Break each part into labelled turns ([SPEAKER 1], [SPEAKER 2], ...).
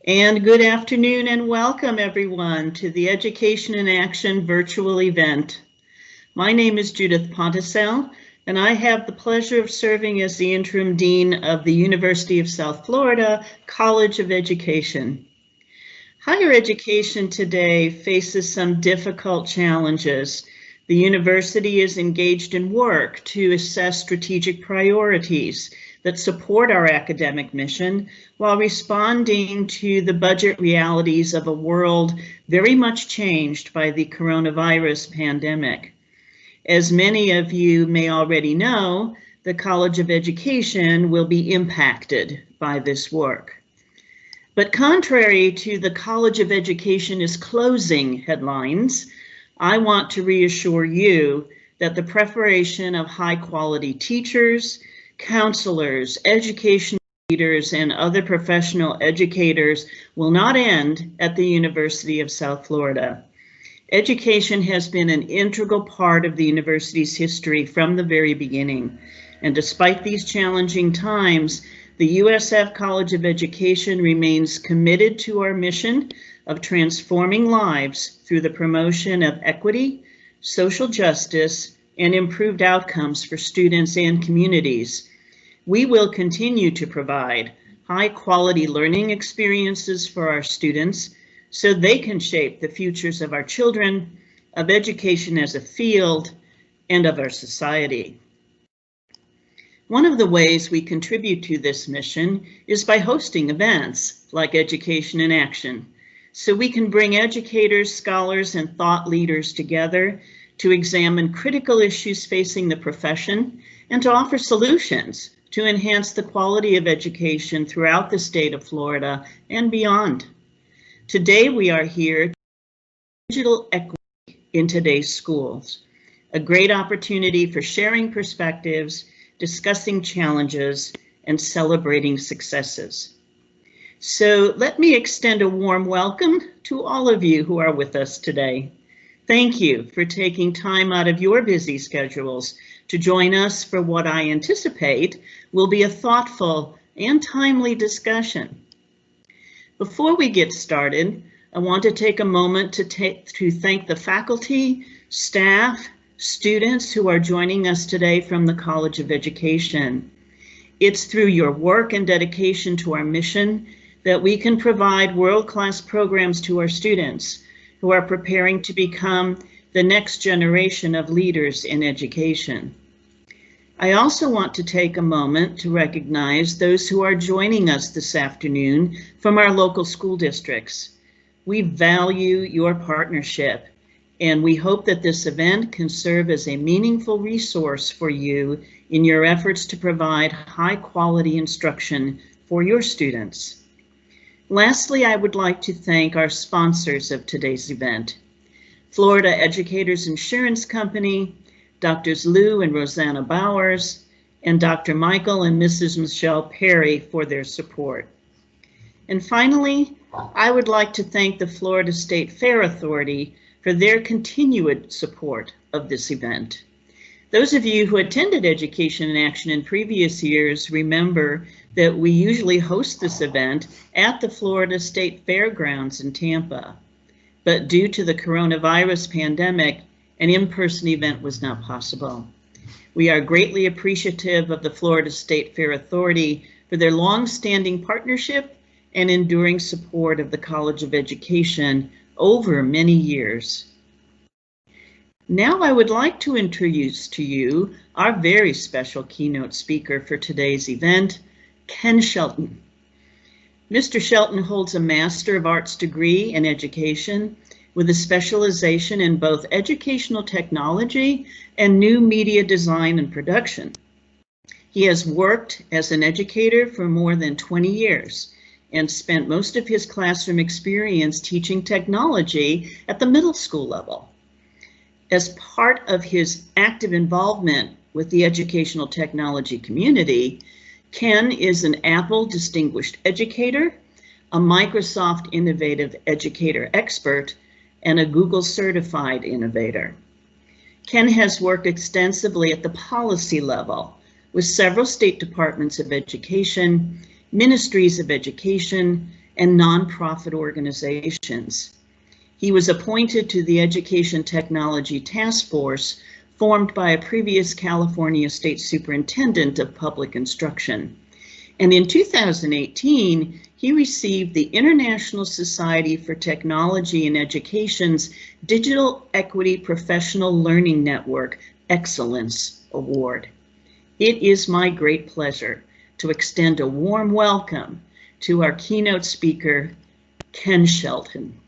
[SPEAKER 1] And good afternoon and welcome everyone to the Education in Action virtual event. My name is Judith Ponticell, and I have the pleasure of serving as the Interim Dean of the University of South Florida College of Education. Higher education today faces some difficult challenges. The university is engaged in work to assess strategic priorities that support our academic mission while responding to the budget realities of a world very much changed by the coronavirus pandemic. As many of you may already know, the College of Education will be impacted by this work. But contrary to the College of Education is closing headlines, I want to reassure you that the preparation of high-quality teachers, counselors, education leaders, and other professional educators will not end at the University of South Florida. Education has been an integral part of the university's history from the very beginning, and despite these challenging times, the USF College of Education remains committed to our mission of transforming lives through the promotion of equity, social justice, and improved outcomes for students and communities. We will continue to provide high-quality learning experiences for our students so they can shape the futures of our children, of education as a field, and of our society. One of the ways we contribute to this mission is by hosting events like Education in Action, so we can bring educators, scholars, and thought leaders together to examine critical issues facing the profession and to offer solutions to enhance the quality of education throughout the state of Florida and beyond. Today we are here to digital equity in today's schools, a great opportunity for sharing perspectives, discussing challenges, and celebrating successes. So let me extend a warm welcome to all of you who are with us today. Thank you for taking time out of your busy schedules to join us for what I anticipate will be a thoughtful and timely discussion. Before we get started, I want to take a moment to thank the faculty, staff, students who are joining us today from the College of Education. It's through your work and dedication to our mission that we can provide world-class programs to our students who are preparing to become the next generation of leaders in education. I also want to take a moment to recognize those who are joining us this afternoon from our local school districts. We value your partnership, and we hope that this event can serve as a meaningful resource for you in your efforts to provide high-quality instruction for your students. Lastly, I would like to thank our sponsors of today's event, Florida Educators Insurance Company, Drs. Lou and Rosanna Bowers, and Dr. Michael and Mrs. Michelle Perry for their support. And finally, I would like to thank the Florida State Fair Authority for their continued support of this event. Those of you who attended Education in Action in previous years remember that we usually host this event at the Florida State Fairgrounds in Tampa. But due to the coronavirus pandemic, an in-person event was not possible. We are greatly appreciative of the Florida State Fair Authority for their long-standing partnership and enduring support of the College of Education over many years. Now I would like to introduce to you our very special keynote speaker for today's event, Ken Shelton. Mr. Shelton holds a Master of Arts degree in education with a specialization in both educational technology and new media design and production. He has worked as an educator for more than 20 years and spent most of his classroom experience teaching technology at the middle school level. As part of his active involvement with the educational technology community, Ken is an Apple Distinguished Educator, a Microsoft Innovative Educator Expert, and a Google Certified Innovator. Ken has worked extensively at the policy level with several state departments of education, ministries of education, and nonprofit organizations. He was appointed to the Education Technology Task Force formed by a previous California State Superintendent of Public Instruction. And in 2018, he received the International Society for Technology in Education's Digital Equity Professional Learning Network Excellence Award. It is my great pleasure to extend a warm welcome to our keynote speaker, Ken Shelton.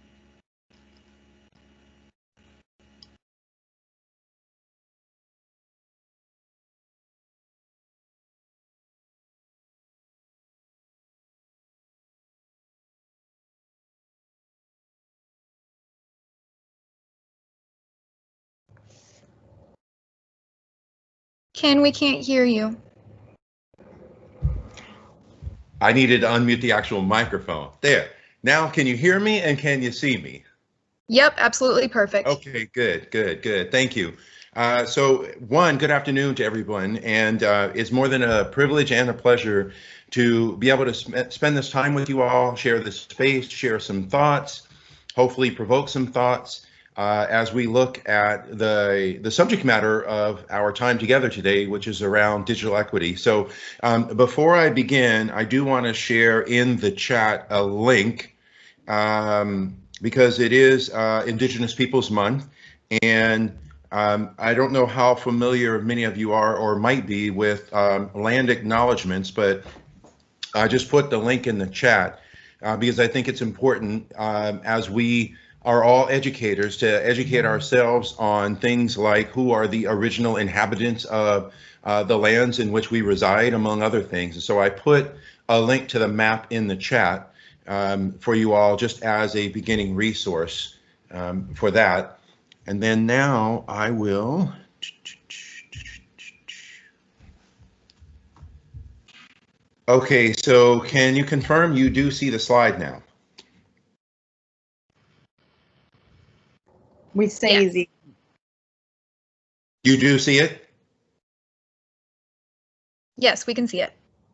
[SPEAKER 2] Ken, we can't hear you.
[SPEAKER 3] I needed to unmute the actual microphone. There. Now, can you hear me and can you see me?
[SPEAKER 2] Yep, absolutely perfect.
[SPEAKER 3] Okay, good. Thank you. So, good afternoon to everyone. And it's more than a privilege and a pleasure to be able to spend this time with you all, share this space, share some thoughts, hopefully provoke some thoughts as we look at the subject matter of our time together today, which is around digital equity. So before I begin, I do want to share in the chat a link because it is Indigenous Peoples Month, and I don't know how familiar many of you are or might be with land acknowledgements, but I just put the link in the chat because I think it's important as we are all educators to educate ourselves on things like who are the original inhabitants of the lands in which we reside, among other things. And so I put a link to the map in the chat for you all just as a beginning resource for that. And then now I will. Okay, so can you confirm you do see the slide now?
[SPEAKER 4] We say easy.
[SPEAKER 3] You do see it?
[SPEAKER 2] Yes, we can see it.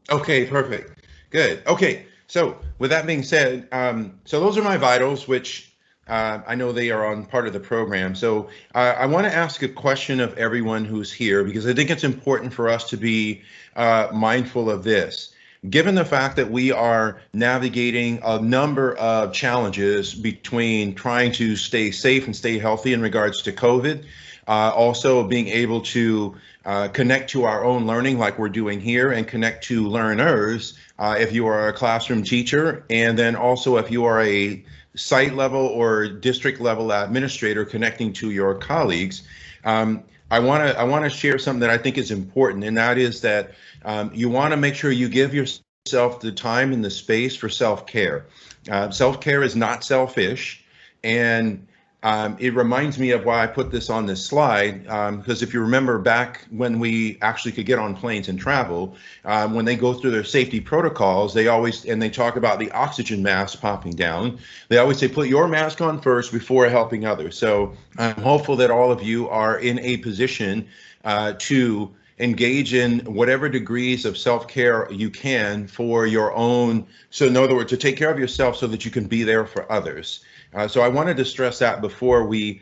[SPEAKER 3] Okay, perfect. Good. Okay, so with that being said, so those are my vitals, which I know they are on part of the program. So I want to ask a question of everyone who's here, because I think it's important for us to be mindful of this. Given the fact that we are navigating a number of challenges between trying to stay safe and stay healthy in regards to COVID, also being able to connect to our own learning like we're doing here and connect to learners if you are a classroom teacher, and then also if you are a site level or district level administrator connecting to your colleagues. I want to share something that I think is important, and that is that you want to make sure you give yourself the time and the space for self-care. Self-care is not selfish, and it reminds me of why I put this on this slide, because if you remember back when we actually could get on planes and travel, when they go through their safety protocols, they talk about the oxygen mask popping down. They always say, put your mask on first before helping others. So I'm hopeful that all of you are in a position to engage in whatever degrees of self-care you can for your own. So in other words, to take care of yourself so that you can be there for others. So I wanted to stress that before we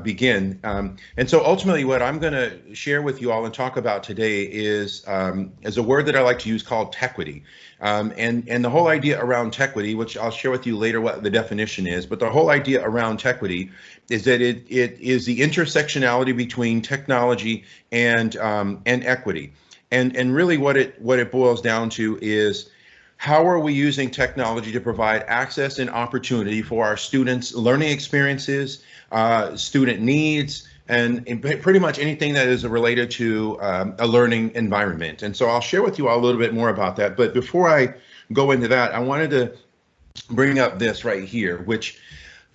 [SPEAKER 3] begin. And so ultimately what I'm going to share with you all and talk about today is a word that I like to use called tequity. And the whole idea around tequity, which I'll share with you later what the definition is, but the whole idea around tequity is that it is the intersectionality between technology and equity. And really what it boils down to is, how are we using technology to provide access and opportunity for our students' learning experiences, student needs, and pretty much anything that is related to a learning environment? And so I'll share with you all a little bit more about that. But before I go into that, I wanted to bring up this right here, which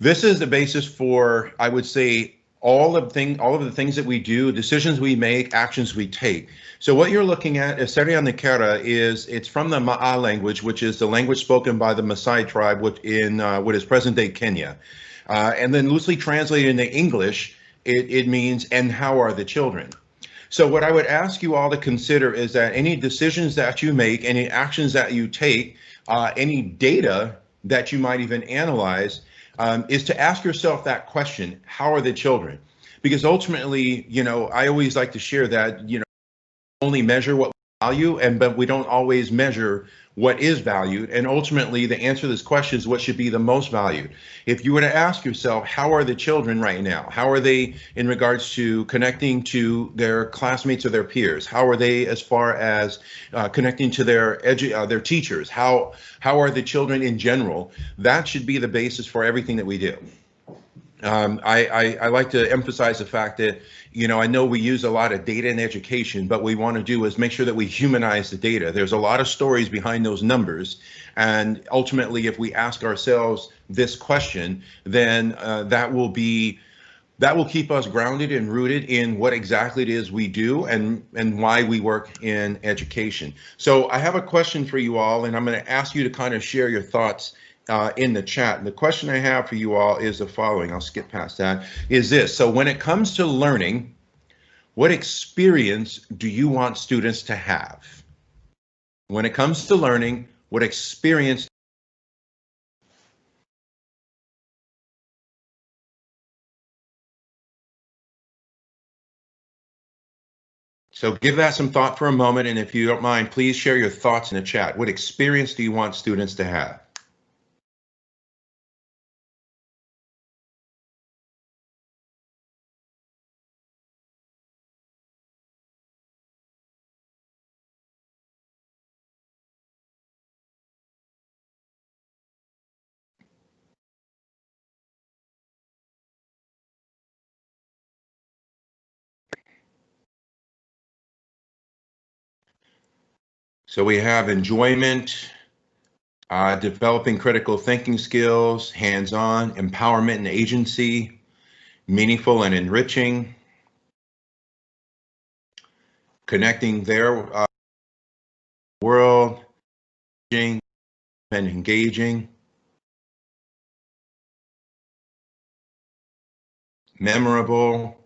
[SPEAKER 3] this is the basis for, I would say, all of the things that we do, decisions we make, actions we take. So what you're looking at, Eseri Nikera, it's from the Ma'a language, which is the language spoken by the Maasai tribe in what is present-day Kenya. And then loosely translated into English, it means, and how are the children? So what I would ask you all to consider is that any decisions that you make, any actions that you take, any data that you might even analyze is to ask yourself that question: how are the children? Because ultimately, I always like to share that, only measure what we value, but we don't always measure what is valued. And ultimately, the answer to this question is what should be the most valued. If you were to ask yourself, how are the children right now? How are they in regards to connecting to their classmates or their peers? How are they as far as connecting to their teachers? How are the children in general? That should be the basis for everything that we do. I like to emphasize the fact that, I know we use a lot of data in education, but what we want to do is make sure that we humanize the data. There's a lot of stories behind those numbers. And ultimately, if we ask ourselves this question, then that will keep us grounded and rooted in what exactly it is we do and why we work in education. So I have a question for you all, and I'm going to ask you to kind of share your thoughts in the chat. And the question I have for you all is the following. I'll skip past that. Is this: so when it comes to learning, what experience do you want students to have? When it comes to learning, what experience? So give that some thought for a moment, and if you don't mind, please share your thoughts in the chat. What experience do you want students to have? So we have enjoyment, developing critical thinking skills, hands-on, empowerment and agency, meaningful and enriching, connecting their world, and engaging, memorable,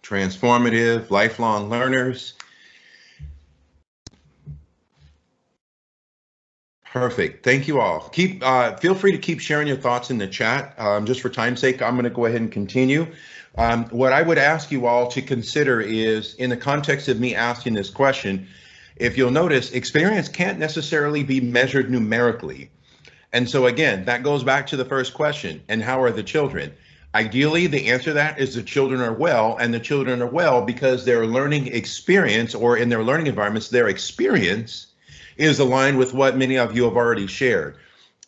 [SPEAKER 3] transformative, lifelong learners. Perfect. Thank you all. Feel free to keep sharing your thoughts in the chat. Just for time's sake, I'm going to go ahead and continue. What I would ask you all to consider is, in the context of me asking this question, if you'll notice, experience can't necessarily be measured numerically. And so again, that goes back to the first question: and how are the children? Ideally, the answer to that is the children are well, and the children are well because their learning experience, or in their learning environments, their experience is aligned with what many of you have already shared.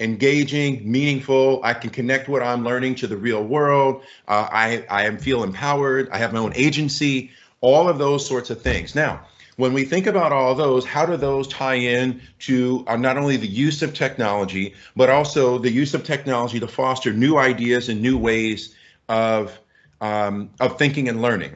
[SPEAKER 3] Engaging, meaningful, I can connect what I'm learning to the real world, I feel empowered, I have my own agency, all of those sorts of things. Now, when we think about all those, how do those tie in to not only the use of technology, but also the use of technology to foster new ideas and new ways of thinking and learning?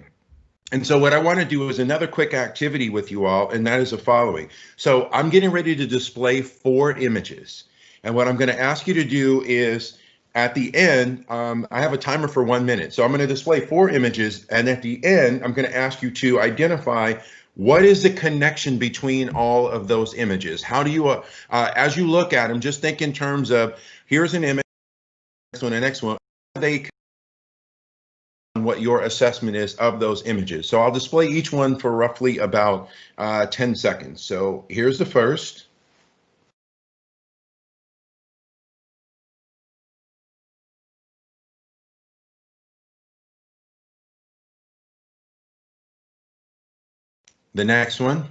[SPEAKER 3] And so what I want to do is another quick activity with you all, and that is the following. So I'm getting ready to display 4 images. And what I'm going to ask you to do is, at the end, I have a timer for 1 minute. So I'm going to display 4 images. And at the end, I'm going to ask you to identify what is the connection between all of those images. How do you, as you look at them, just think in terms of, here's an image, the next one, they what your assessment is of those images. So I'll display each one for roughly about 10 seconds. So here's the first. The next one.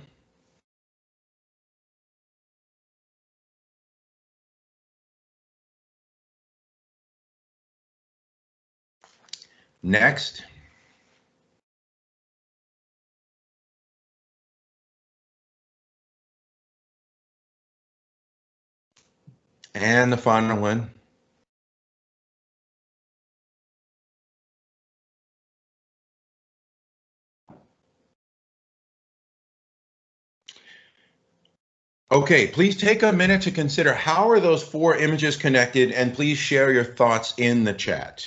[SPEAKER 3] Next. And the final one. Okay, please take a minute to consider, how are those 4 images connected, and please share your thoughts in the chat.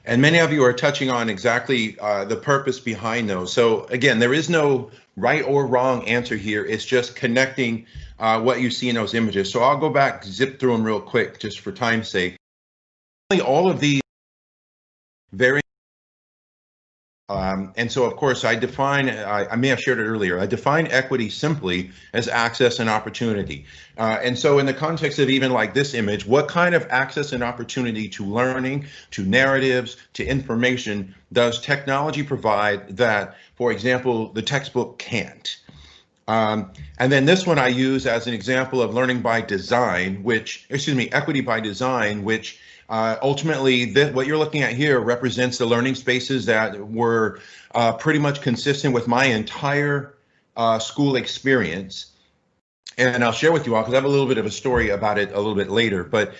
[SPEAKER 3] And many of you are touching on exactly the purpose behind those. So again, there is no right or wrong answer here. It's just connecting what you see in those images. So I'll go back, zip through them real quick, just for time's sake. All of these very and so, of course, I define, I may have shared it earlier, I define equity simply as access and opportunity. And so in the context of even like this image, what kind of access and opportunity to learning, to narratives, to information does technology provide that, for example, the textbook can't? And then this one I use as an example of learning by design, which, excuse me, equity by design, which ultimately, what you're looking at here represents the learning spaces that were pretty much consistent with my entire school experience. And I'll share with you all, because I have a little bit of a story about it a little bit later. But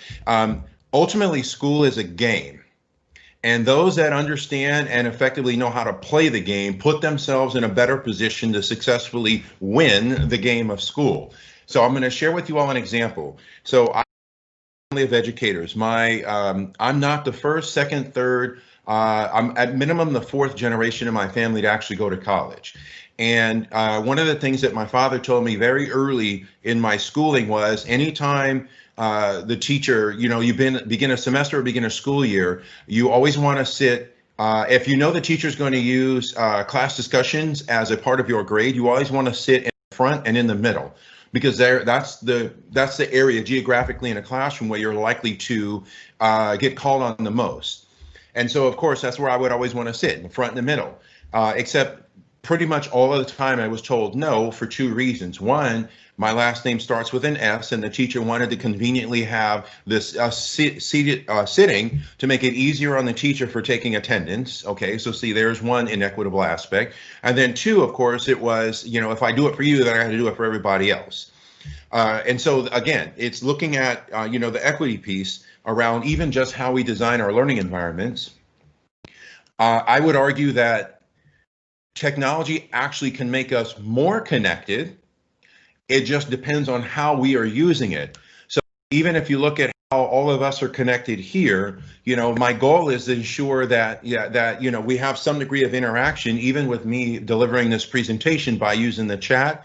[SPEAKER 3] ultimately, school is a game. And those that understand and effectively know how to play the game put themselves in a better position to successfully win the game of school. So I'm going to share with you all an example. So of educators. I'm not the first, second, third. I'm at minimum the fourth generation in my family to actually go to college. And one of the things that my father told me very early in my schooling was anytime the teacher, you begin a semester or begin a school year, you always want to sit. If you know the teacher's going to use class discussions as a part of your grade, you always want to sit in the front and in the middle, because that's the area geographically in a classroom where you're likely to get called on the most. And so, of course, that's where I would always want to sit, in the front and the middle, except pretty much all of the time I was told no for two reasons. One, my last name starts with an S, and the teacher wanted to conveniently have this sitting to make it easier on the teacher for taking attendance. Okay, so see, there's one inequitable aspect. And then two, of course, it was, if I do it for you, then I have to do it for everybody else. And so, again, it's looking at, the equity piece around even just how we design our learning environments. I would argue that technology actually can make us more connected. It just depends on how we are using it. So even if you look at how all of us are connected here, my goal is to ensure that, we have some degree of interaction, even with me delivering this presentation by using the chat.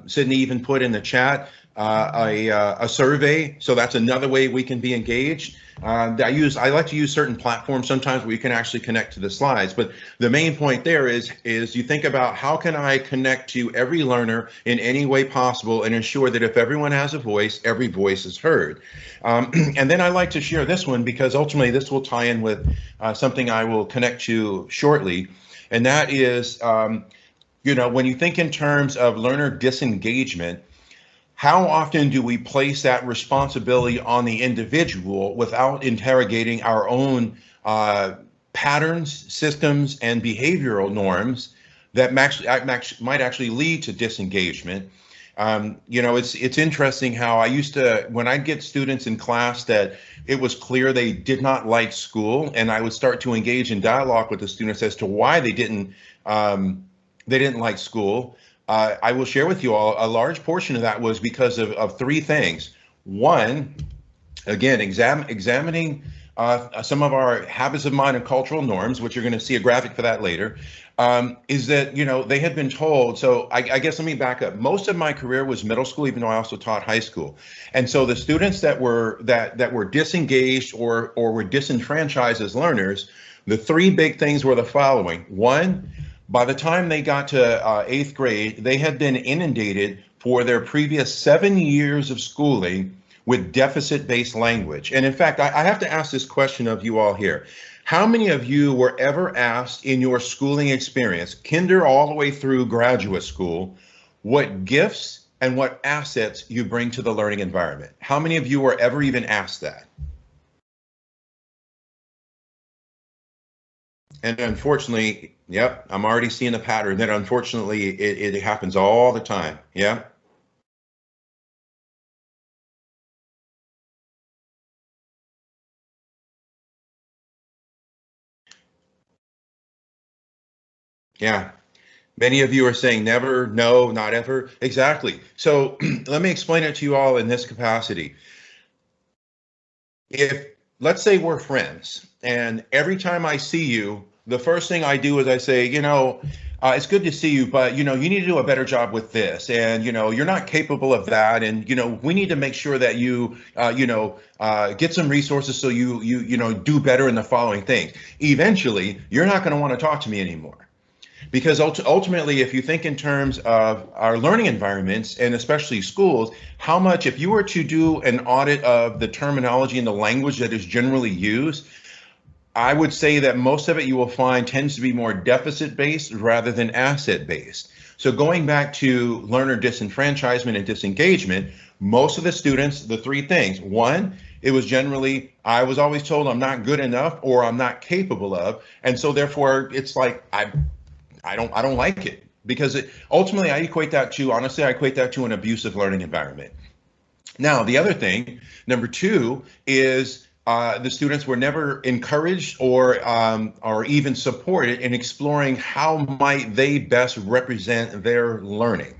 [SPEAKER 3] Sydney even put in the chat a survey, so that's another way we can be engaged. I like to use certain platforms sometimes where you can actually connect to the slides, but the main point there is you think about how can I connect to every learner in any way possible and ensure that if everyone has a voice, every voice is heard. And then I like to share this one because ultimately this will tie in with something I will connect to shortly, and that is, when you think in terms of learner disengagement, how often do we place that responsibility on the individual without interrogating our own patterns, systems, and behavioral norms that might actually lead to disengagement? It's interesting how I used to, when I'd get students in class that it was clear they did not like school, and I would start to engage in dialogue with the students as to why they didn't like school. I will share with you all a large portion of that was because of three things. One, again, examining some of our habits of mind and cultural norms, which you're going to see a graphic for that later, is that, they had been told. So I guess let me back up. Most of my career was middle school, even though I also taught high school. And so the students that were disengaged or were disenfranchised as learners, the three big things were the following. One, by the time they got to 8th grade, they had been inundated for their previous 7 years of schooling with deficit-based language. And in fact, I have to ask this question of you all here. How many of you were ever asked in your schooling experience, kinder all the way through graduate school, what gifts and what assets you bring to the learning environment? How many of you were ever even asked that? And unfortunately, yep, I'm already seeing the pattern that unfortunately it happens all the time. Yeah. Yeah. Many of you are saying never, no, not ever. Exactly. So let me explain it to you all in this capacity. If let's say we're friends, and every time I see you, the first thing I do is I say, it's good to see you, but you need to do a better job with this, and you're not capable of that, and we need to make sure that you get some resources so you do better in the following things. Eventually, you're not going to want to talk to me anymore. Because ultimately, if you think in terms of our learning environments, and especially schools, how much, if you were to do an audit of the terminology and the language that is generally used, I would say that most of it you will find tends to be more deficit-based rather than asset-based. So going back to learner disenfranchisement and disengagement, most of the students, the three things: one, it was generally, I was always told I'm not good enough or I'm not capable of, and so therefore it's like I don't like it, because ultimately I equate that to an abusive learning environment. Now, the other thing, number two, is the students were never encouraged or even supported in exploring how might they best represent their learning.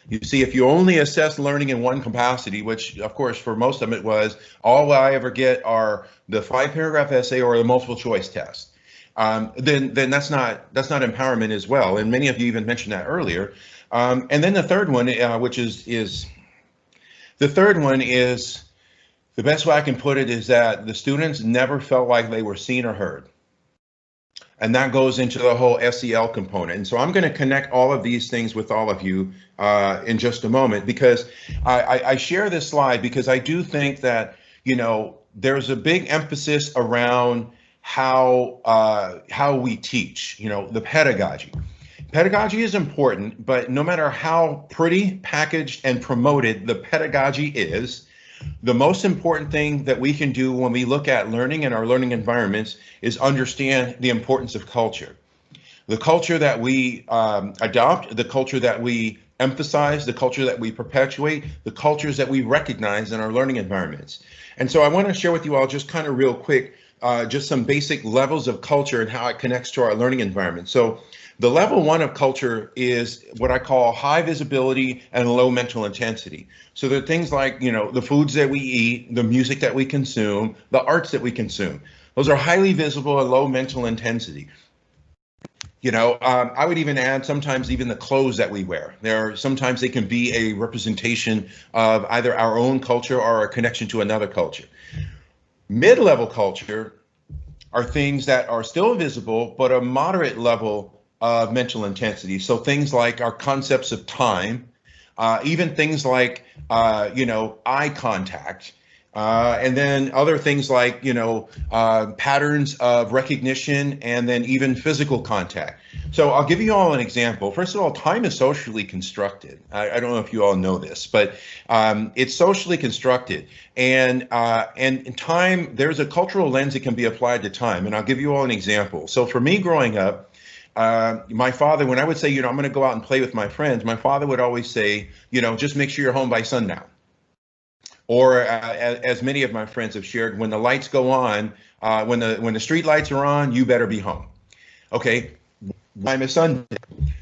[SPEAKER 3] You see, if you only assess learning in one capacity, which of course for most of it was, all I ever get are the 5-paragraph essay or the multiple choice test. Then that's not empowerment as well, and many of you even mentioned that earlier. And then the third one, the best way I can put it is that the students never felt like they were seen or heard, and that goes into the whole SEL component. And so I'm going to connect all of these things with all of you in just a moment, because I share this slide because I do think that there's a big emphasis around how we teach, the pedagogy. Pedagogy is important, but no matter how pretty, packaged, and promoted the pedagogy is, the most important thing that we can do when we look at learning and our learning environments is understand the importance of culture. The culture that we adopt, the culture that we emphasize, the culture that we perpetuate, the cultures that we recognize in our learning environments. And so I want to share with you all just kind of real quick just some basic levels of culture and how it connects to our learning environment. So the level one of culture is what I call high visibility and low mental intensity. So there are things like, the foods that we eat, the music that we consume, the arts that we consume. Those are highly visible and low mental intensity. I would even add sometimes even the clothes that we wear. Sometimes they can be a representation of either our own culture or a connection to another culture. Mid-level culture are things that are still visible, but a moderate level of mental intensity. So things like our concepts of time, even things like, eye contact, and then other things like, patterns of recognition, and then even physical contact. So I'll give you all an example. First of all, time is socially constructed. I don't know if you all know this, but it's socially constructed. And time, there's a cultural lens that can be applied to time. And I'll give you all an example. So for me growing up, my father, when I would say, I'm going to go out and play with my friends, my father would always say, just make sure you're home by sundown. Or as many of my friends have shared, when the lights go on, when the street lights are on, you better be home. Okay, time is sundown.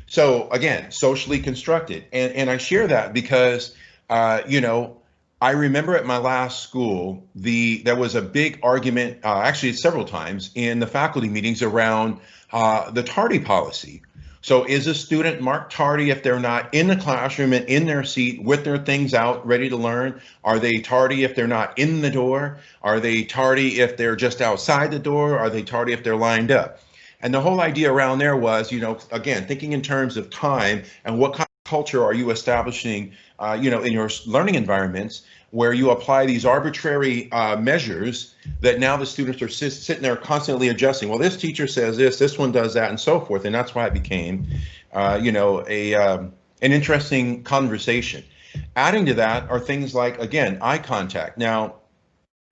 [SPEAKER 3] So again, socially constructed. And I share that because, I remember at my last school, there was a big argument, actually several times in the faculty meetings around the tardy policy. So is a student marked tardy if they're not in the classroom and in their seat with their things out, ready to learn? Are they tardy if they're not in the door? Are they tardy if they're just outside the door? Are they tardy if they're lined up? And the whole idea around there was, again, thinking in terms of time and what kind of culture are you establishing, in your learning environments, where you apply these arbitrary measures that now the students are sitting there constantly adjusting. Well, this teacher says this one does that, and so forth. And that's why it became, an interesting conversation. Adding to that are things like, again, eye contact. Now,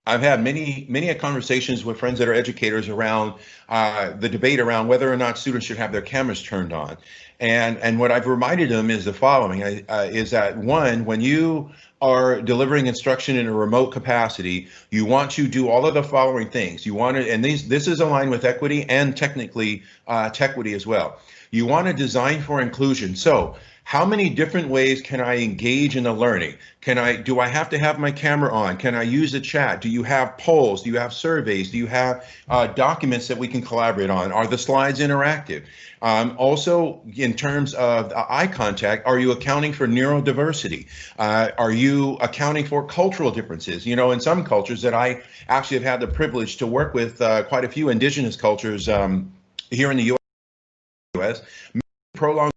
[SPEAKER 3] I've had many conversations with friends that are educators around the debate around whether or not students should have their cameras turned on. And what I've reminded them is the following, is that one, when you are delivering instruction in a remote capacity, you want to do all of the following things. You want to, and this is aligned with equity and technically Tequity as well. You want to design for inclusion. So How many different ways can I engage in the learning? Do I have to have my camera on? Can I use the chat? Do you have polls? Do you have surveys? Do you have documents that we can collaborate on? Are the slides interactive? Also, in terms of eye contact, are you accounting for neurodiversity? Are you accounting for cultural differences? You know, in some cultures that I actually have had the privilege to work with, quite a few indigenous cultures here in the U.S., prolonged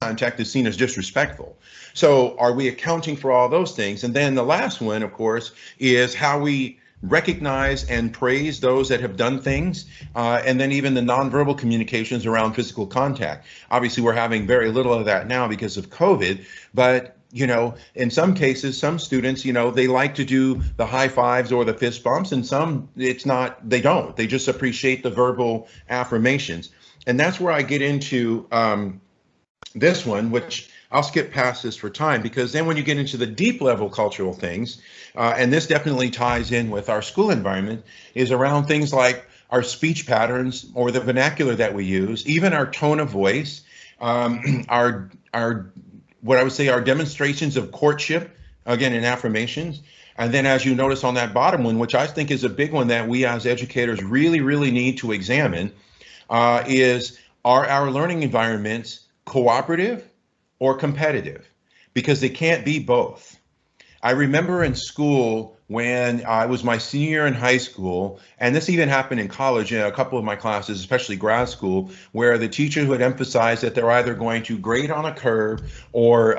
[SPEAKER 3] contact is seen as disrespectful. So are we accounting for all those things? And then the last one, of course, is how we recognize and praise those that have done things, and then even the nonverbal communications around physical contact. Obviously, we're having very little of that now because of COVID, but you know, in some cases, some students, you know, they like to do the high fives or the fist bumps, and some they don't. They just appreciate the verbal affirmations. And that's where I get into this one, which I'll skip past this for time, because then when you get into the deep level cultural things, and this definitely ties in with our school environment, is around things like our speech patterns or the vernacular that we use, even our tone of voice, our what I would say our demonstrations of courtship, again, in affirmations. And then as you notice on that bottom one, which I think is a big one that we as educators really, really need to examine, is are our learning environments cooperative or competitive? Because they can't be both. I remember in school when I was my senior year in high school, and this even happened in college in a couple of my classes, especially grad school, where the teachers would emphasize that they're either going to grade on a curve or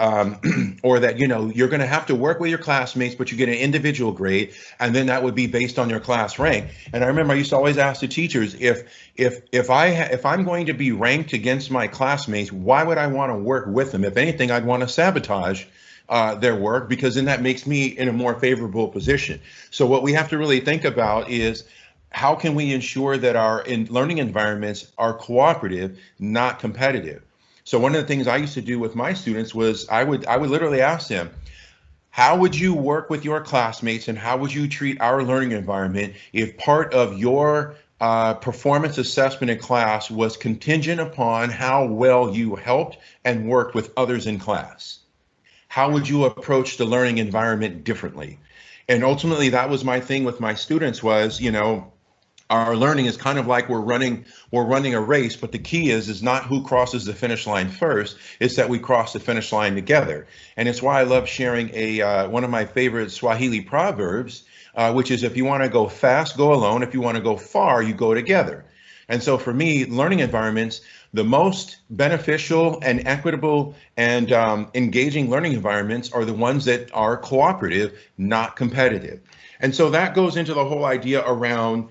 [SPEAKER 3] or that, you know, you're going to have to work with your classmates, but you get an individual grade, and then that would be based on your class rank. And I remember I used to always ask the teachers, if I'm going to be ranked against my classmates, why would I want to work with them? If anything, I'd want to sabotage their work, because then that makes me in a more favorable position. So what we have to really think about is how can we ensure that our learning environments are cooperative, not competitive? So one of the things I used to do with my students was I would literally ask them, how would you work with your classmates and how would you treat our learning environment if part of your performance assessment in class was contingent upon how well you helped and worked with others in class? How would you approach the learning environment differently? And ultimately, that was my thing with my students was, you know, our learning is kind of like we're running a race, but the key is not who crosses the finish line first, it's that we cross the finish line together. And it's why I love sharing one of my favorite Swahili proverbs, which is if you want to go fast, go alone. If you want to go far, you go together. And so for me, learning environments, the most beneficial and equitable and engaging learning environments are the ones that are cooperative, not competitive. And so that goes into the whole idea around,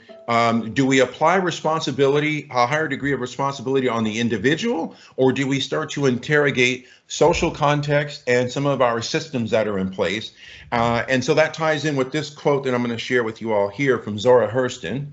[SPEAKER 3] do we apply responsibility, a higher degree of responsibility on the individual, or do we start to interrogate social context and some of our systems that are in place? And so that ties in with this quote that I'm going to share with you all here from Zora Hurston.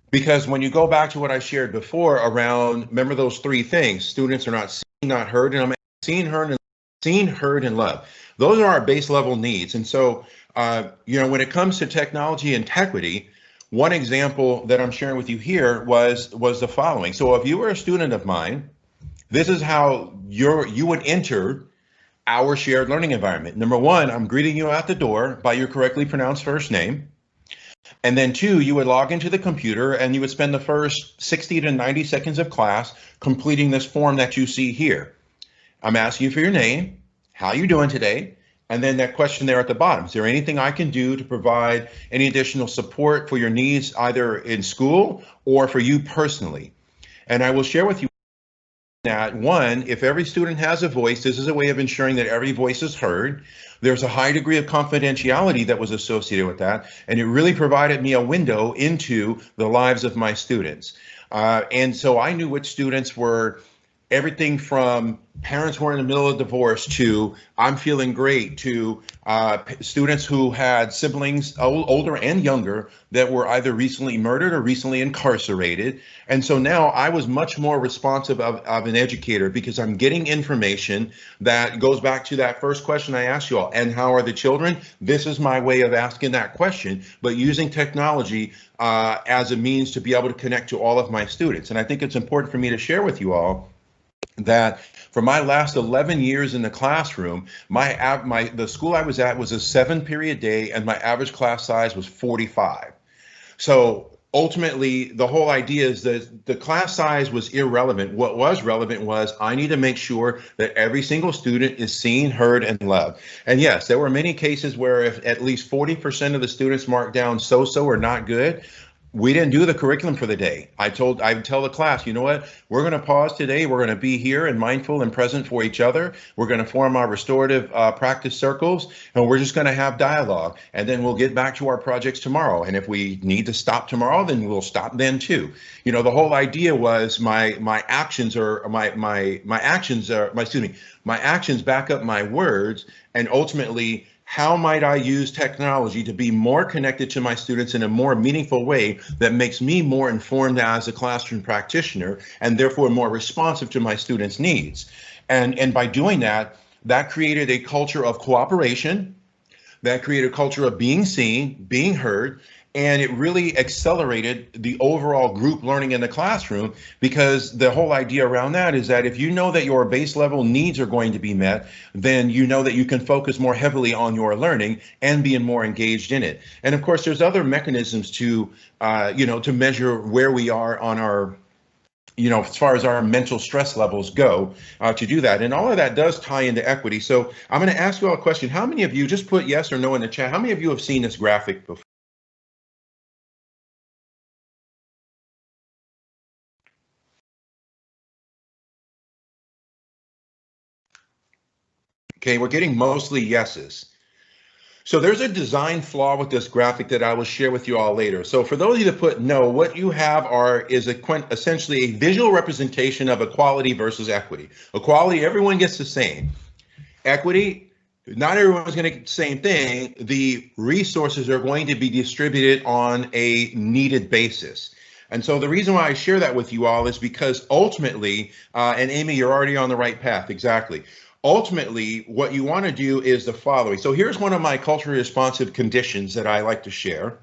[SPEAKER 3] Because when you go back to what I shared before around, remember those three things: students are not seen, not heard, and I'm seen, heard, and loved. Those are our base level needs. And so, you know, when it comes to technology and equity, one example that I'm sharing with you here was the following. So if you were a student of mine, this is how you would enter our shared learning environment. Number one, I'm greeting you at the door by your correctly pronounced first name. And then two, you would log into the computer and you would spend the first 60 to 90 seconds of class completing this form that you see here. I'm asking you for your name, how you doing today, and then that question there at the bottom. Is there anything I can do to provide any additional support for your needs, either in school or for you personally? And I will share with you that, one, if every student has a voice, this is a way of ensuring that every voice is heard. There's a high degree of confidentiality that was associated with that, and it really provided me a window into the lives of my students. And so I knew which students were everything from parents who are in the middle of divorce to I'm feeling great to students who had siblings, older and younger, that were either recently murdered or recently incarcerated. And so now I was much more responsive of an educator because I'm getting information that goes back to that first question I asked you all. And how are the children? This is my way of asking that question, but using technology as a means to be able to connect to all of my students. And I think it's important for me to share with you all that for my last 11 years in the classroom, the school I was at was a 7-period day, and my average class size was 45. So ultimately, the whole idea is that the class size was irrelevant. What was relevant was I need to make sure that every single student is seen, heard, and loved. And yes, there were many cases where if at least 40% of the students marked down so-so or not good, we didn't do the curriculum for the day. I would tell the class, you know what, we're going to pause today. We're going to be here and mindful and present for each other. We're going to form our restorative practice circles, and we're just going to have dialogue. And then we'll get back to our projects tomorrow. And if we need to stop tomorrow, then we'll stop then too. You know, the whole idea was my actions back up my words, and ultimately, how might I use technology to be more connected to my students in a more meaningful way that makes me more informed as a classroom practitioner and therefore more responsive to my students' needs? And by doing that, that created a culture of cooperation, that created a culture of being seen, being heard, and it really accelerated the overall group learning in the classroom, because the whole idea around that is that if you know that your base level needs are going to be met, then you know that you can focus more heavily on your learning and being more engaged in it. And of course, there's other mechanisms to, to measure where we are on our, as far as our mental stress levels go, to do that. And all of that does tie into equity. So I'm going to ask you all a question. How many of you, just put yes or no in the chat, how many of you have seen this graphic before? Okay, we're getting mostly yeses. So there's a design flaw with this graphic that I will share with you all later. So for those of you that put no, what you have is essentially a visual representation of equality versus equity. Equality, everyone gets the same. Equity, not everyone's going to get the same thing. The resources are going to be distributed on a needed basis. And so the reason why I share that with you all is because ultimately, and Amy, you're already on the right path, exactly. Ultimately, what you want to do is the following. So here's one of my culturally responsive conditions that I like to share.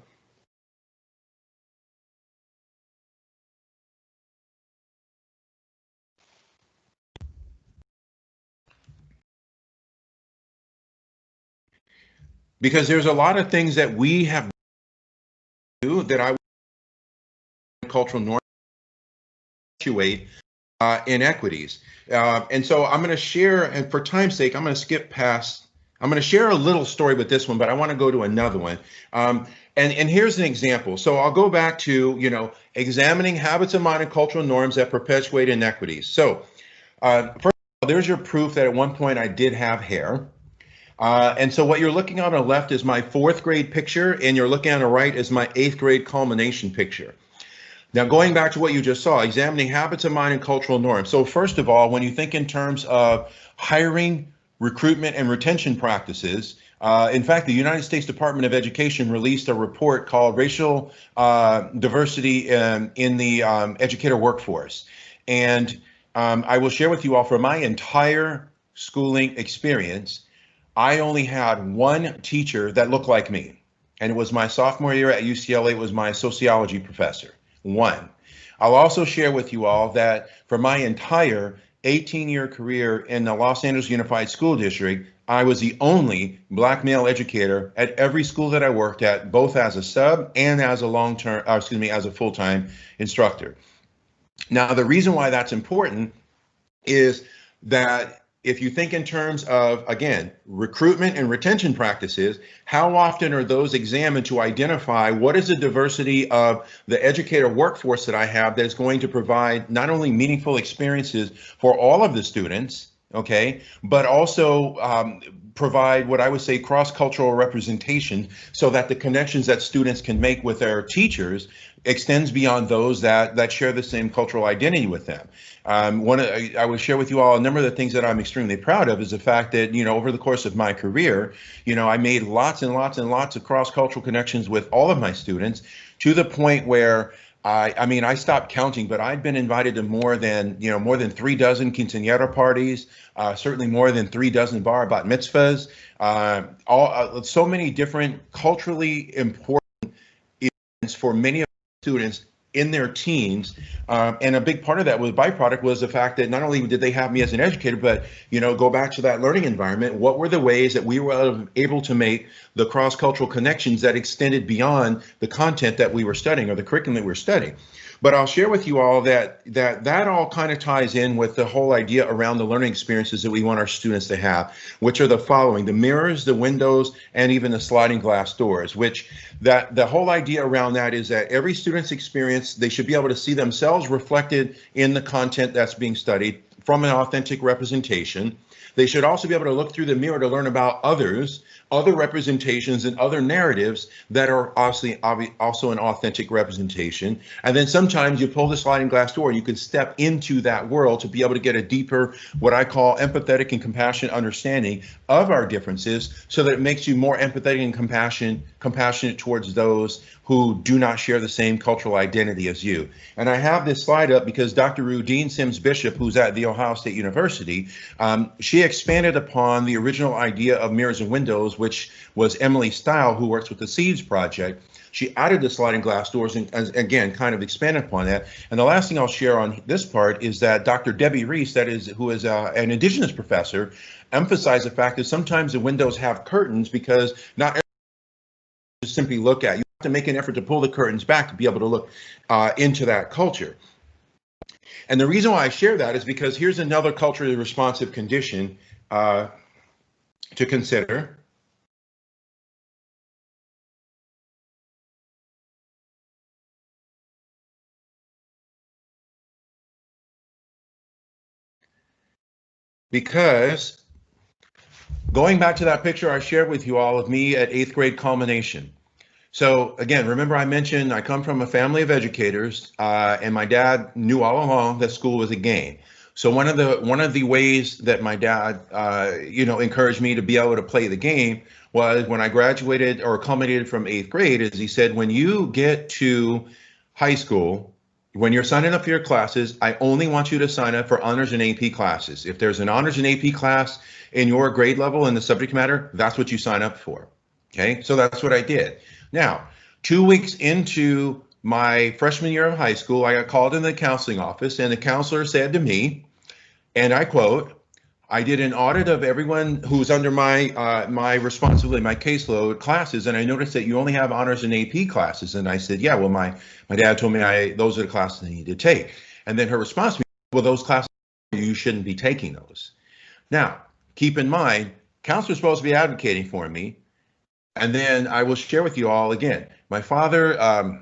[SPEAKER 3] Because there's a lot of things that we have to do that I cultural norm inequities. And so I'm going to share, and for time's sake, I'm going to skip past. I'm going to share a little story with this one, but I want to go to another one. And here's an example. So I'll go back to, examining habits of mind and cultural norms that perpetuate inequities. So first of all, there's your proof that at one point I did have hair. And so what you're looking on the left is my 4th grade picture, and you're looking on the right is my 8th grade culmination picture. Now, going back to what you just saw, examining habits of mind and cultural norms. So first of all, when you think in terms of hiring, recruitment, and retention practices, in fact, the United States Department of Education released a report called Racial Diversity in the Educator Workforce. And I will share with you all, for my entire schooling experience, I only had one teacher that looked like me. And it was my sophomore year at UCLA. It was my sociology professor. One. I'll also share with you all that for my entire 18-year career in the Los Angeles Unified School District, I was the only Black male educator at every school that I worked at, both as a sub and as a as a full-time instructor. Now, the reason why that's important is that if you think in terms of, again, recruitment and retention practices, how often are those examined to identify what is the diversity of the educator workforce that I have that is going to provide not only meaningful experiences for all of the students, okay, but also provide what I would say cross-cultural representation so that the connections that students can make with their teachers extends beyond those that share the same cultural identity with them. I will share with you all a number of the things that I'm extremely proud of is the fact that, over the course of my career, I made lots and lots and lots of cross-cultural connections with all of my students to the point where I stopped counting, but I'd been invited to more than 3 dozen quinceañera parties, certainly more than 3 dozen bar bat mitzvahs, so many different culturally important events for many of the students in their teens. And a big part of that byproduct was the fact that not only did they have me as an educator, but, go back to that learning environment. What were the ways that we were able to make the cross-cultural connections that extended beyond the content that we were studying or the curriculum that we were studying? But I'll share with you all that all kind of ties in with the whole idea around the learning experiences that we want our students to have, which are the following: the mirrors, the windows, and even the sliding glass doors, which the whole idea around that is that every student's experience, they should be able to see themselves reflected in the content that's being studied from an authentic representation. They should also be able to look through the mirror to learn about others, other representations and other narratives that are also an authentic representation. And then sometimes you pull the sliding glass door, you can step into that world to be able to get a deeper, what I call empathetic and compassionate understanding of our differences, so that it makes you more empathetic and compassionate towards those who do not share the same cultural identity as you. And I have this slide up because Dr. Rudine Sims Bishop, who's at The Ohio State University, she expanded upon the original idea of mirrors and windows, which was Emily Stile, who works with the Seeds Project. She added the sliding glass doors and again, kind of expanded upon that. And the last thing I'll share on this part is that Dr. Debbie Reese, who is an Indigenous professor, emphasized the fact that sometimes the windows have curtains because not everyone just simply look at. You have to make an effort to pull the curtains back to be able to look into that culture. And the reason why I share that is because here's another culturally responsive condition to consider. Because going back to that picture I shared with you all of me at 8th grade culmination. So again, remember I mentioned I come from a family of educators, and my dad knew all along that school was a game. So one of the ways that my dad, encouraged me to be able to play the game was when I graduated or culminated from 8th grade, is he said, when you get to high school, when you're signing up for your classes, I only want you to sign up for honors and AP classes. If there's an honors and AP class in your grade level in the subject matter, that's what you sign up for. Okay, so that's what I did. Now, 2 weeks into my freshman year of high school, I got called into the counseling office, and the counselor said to me, and I quote, I did an audit of everyone who's under my responsibility, my caseload classes, and I noticed that you only have honors and AP classes. And I said, yeah, well, my dad told me those are the classes I need to take. And then her response to me, well, those classes, you shouldn't be taking those. Now, keep in mind, counselor's supposed to be advocating for me. And then I will share with you all again, my father, a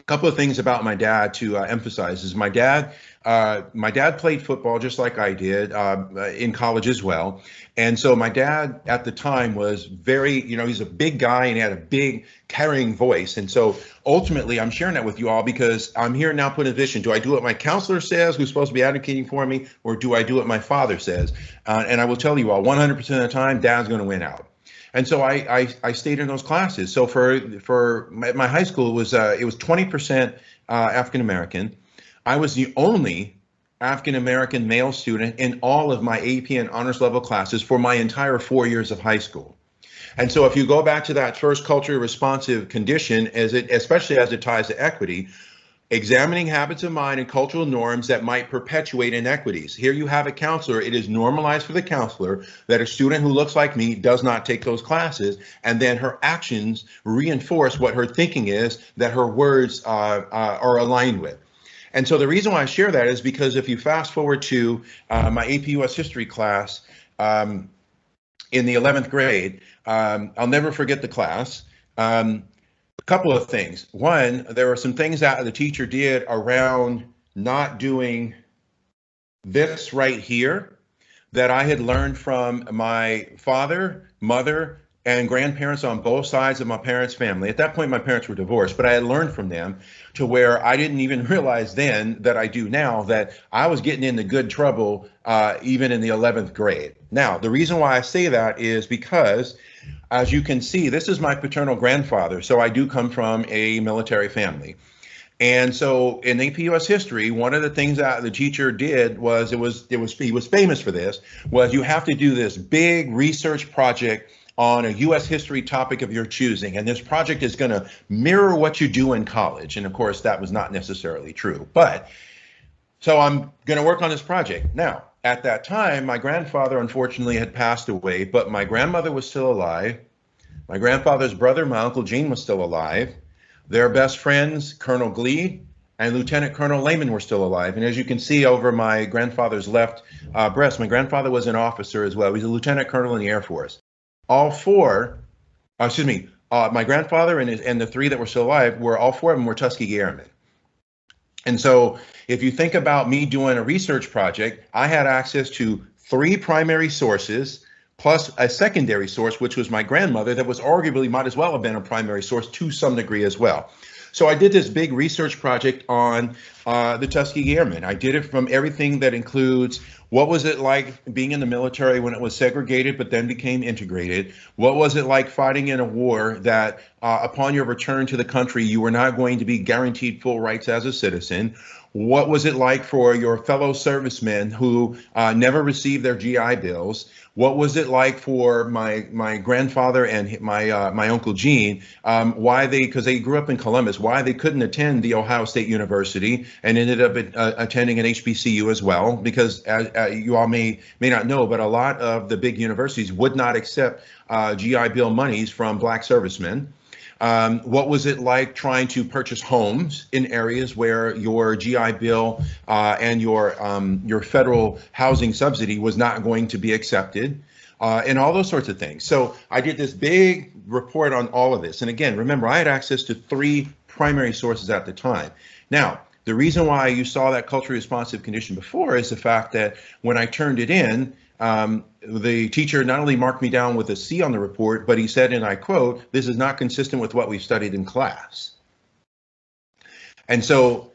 [SPEAKER 3] couple of things about my dad to emphasize is my dad played football just like I did in college as well. And so my dad at the time was very, he's a big guy and he had a big carrying voice. And so ultimately I'm sharing that with you all because I'm here now put in a position. Do I do what my counselor says, who's supposed to be advocating for me, or do I do what my father says? And I will tell you all 100% of the time, dad's going to win out. And so I stayed in those classes. So for my high school, it was 20% African American. I was the only African American male student in all of my AP and honors level classes for my entire 4 years of high school. And so if you go back to that first culturally responsive condition, especially as it ties to equity, examining habits of mind and cultural norms that might perpetuate inequities. Here you have a counselor. It is normalized for the counselor that a student who looks like me does not take those classes, and then her actions reinforce what her thinking is that her words are aligned with. And so the reason why I share that is because if you fast forward to my AP US history class in the 11th grade, I'll never forget the class. A couple of things. One, there were some things that the teacher did around not doing this right here that I had learned from my father, mother, and grandparents on both sides of my parents' family. At that point, my parents were divorced, but I had learned from them to where I didn't even realize then that I do now that I was getting into good trouble even in the 11th grade. Now, the reason why I say that is because, as you can see, this is my paternal grandfather. So I do come from a military family. And so in AP US history, one of the things that the teacher did was, he was famous for this, was you have to do this big research project on a US history topic of your choosing. And this project is going to mirror what you do in college. And of course, that was not necessarily true. But so I'm going to work on this project. Now, at that time, my grandfather unfortunately had passed away, but my grandmother was still alive. My grandfather's brother, my Uncle Gene, was still alive. Their best friends, Colonel Glee and Lieutenant Colonel Lehman, were still alive. And as you can see over my grandfather's left breast, my grandfather was an officer as well. He was a lieutenant colonel in the Air Force. All four, my grandfather and the three that were still alive, all four of them were Tuskegee Airmen. And so if you think about me doing a research project, I had access to 3 primary sources, plus a secondary source, which was my grandmother, that was arguably might as well have been a primary source to some degree as well. So I did this big research project on the Tuskegee Airmen. I did it from everything that includes what was it like being in the military when it was segregated but then became integrated? What was it like fighting in a war that upon your return to the country, you were not going to be guaranteed full rights as a citizen? What was it like for your fellow servicemen who never received their GI bills? What was it like for my grandfather and my Uncle Gene? Because they grew up in Columbus, why they couldn't attend the Ohio State University and ended up attending an HBCU as well? Because as you all may not know, but a lot of the big universities would not accept GI Bill monies from Black servicemen. What was it like trying to purchase homes in areas where your GI Bill and your federal housing subsidy was not going to be accepted, and all those sorts of things? So I did this big report on all of this. And again, remember, I had access to 3 primary sources at the time. Now, the reason why you saw that culturally responsive condition before is the fact that when I turned it in, the teacher not only marked me down with a C on the report, but he said, and I quote, "This is not consistent with what we've studied in class." And so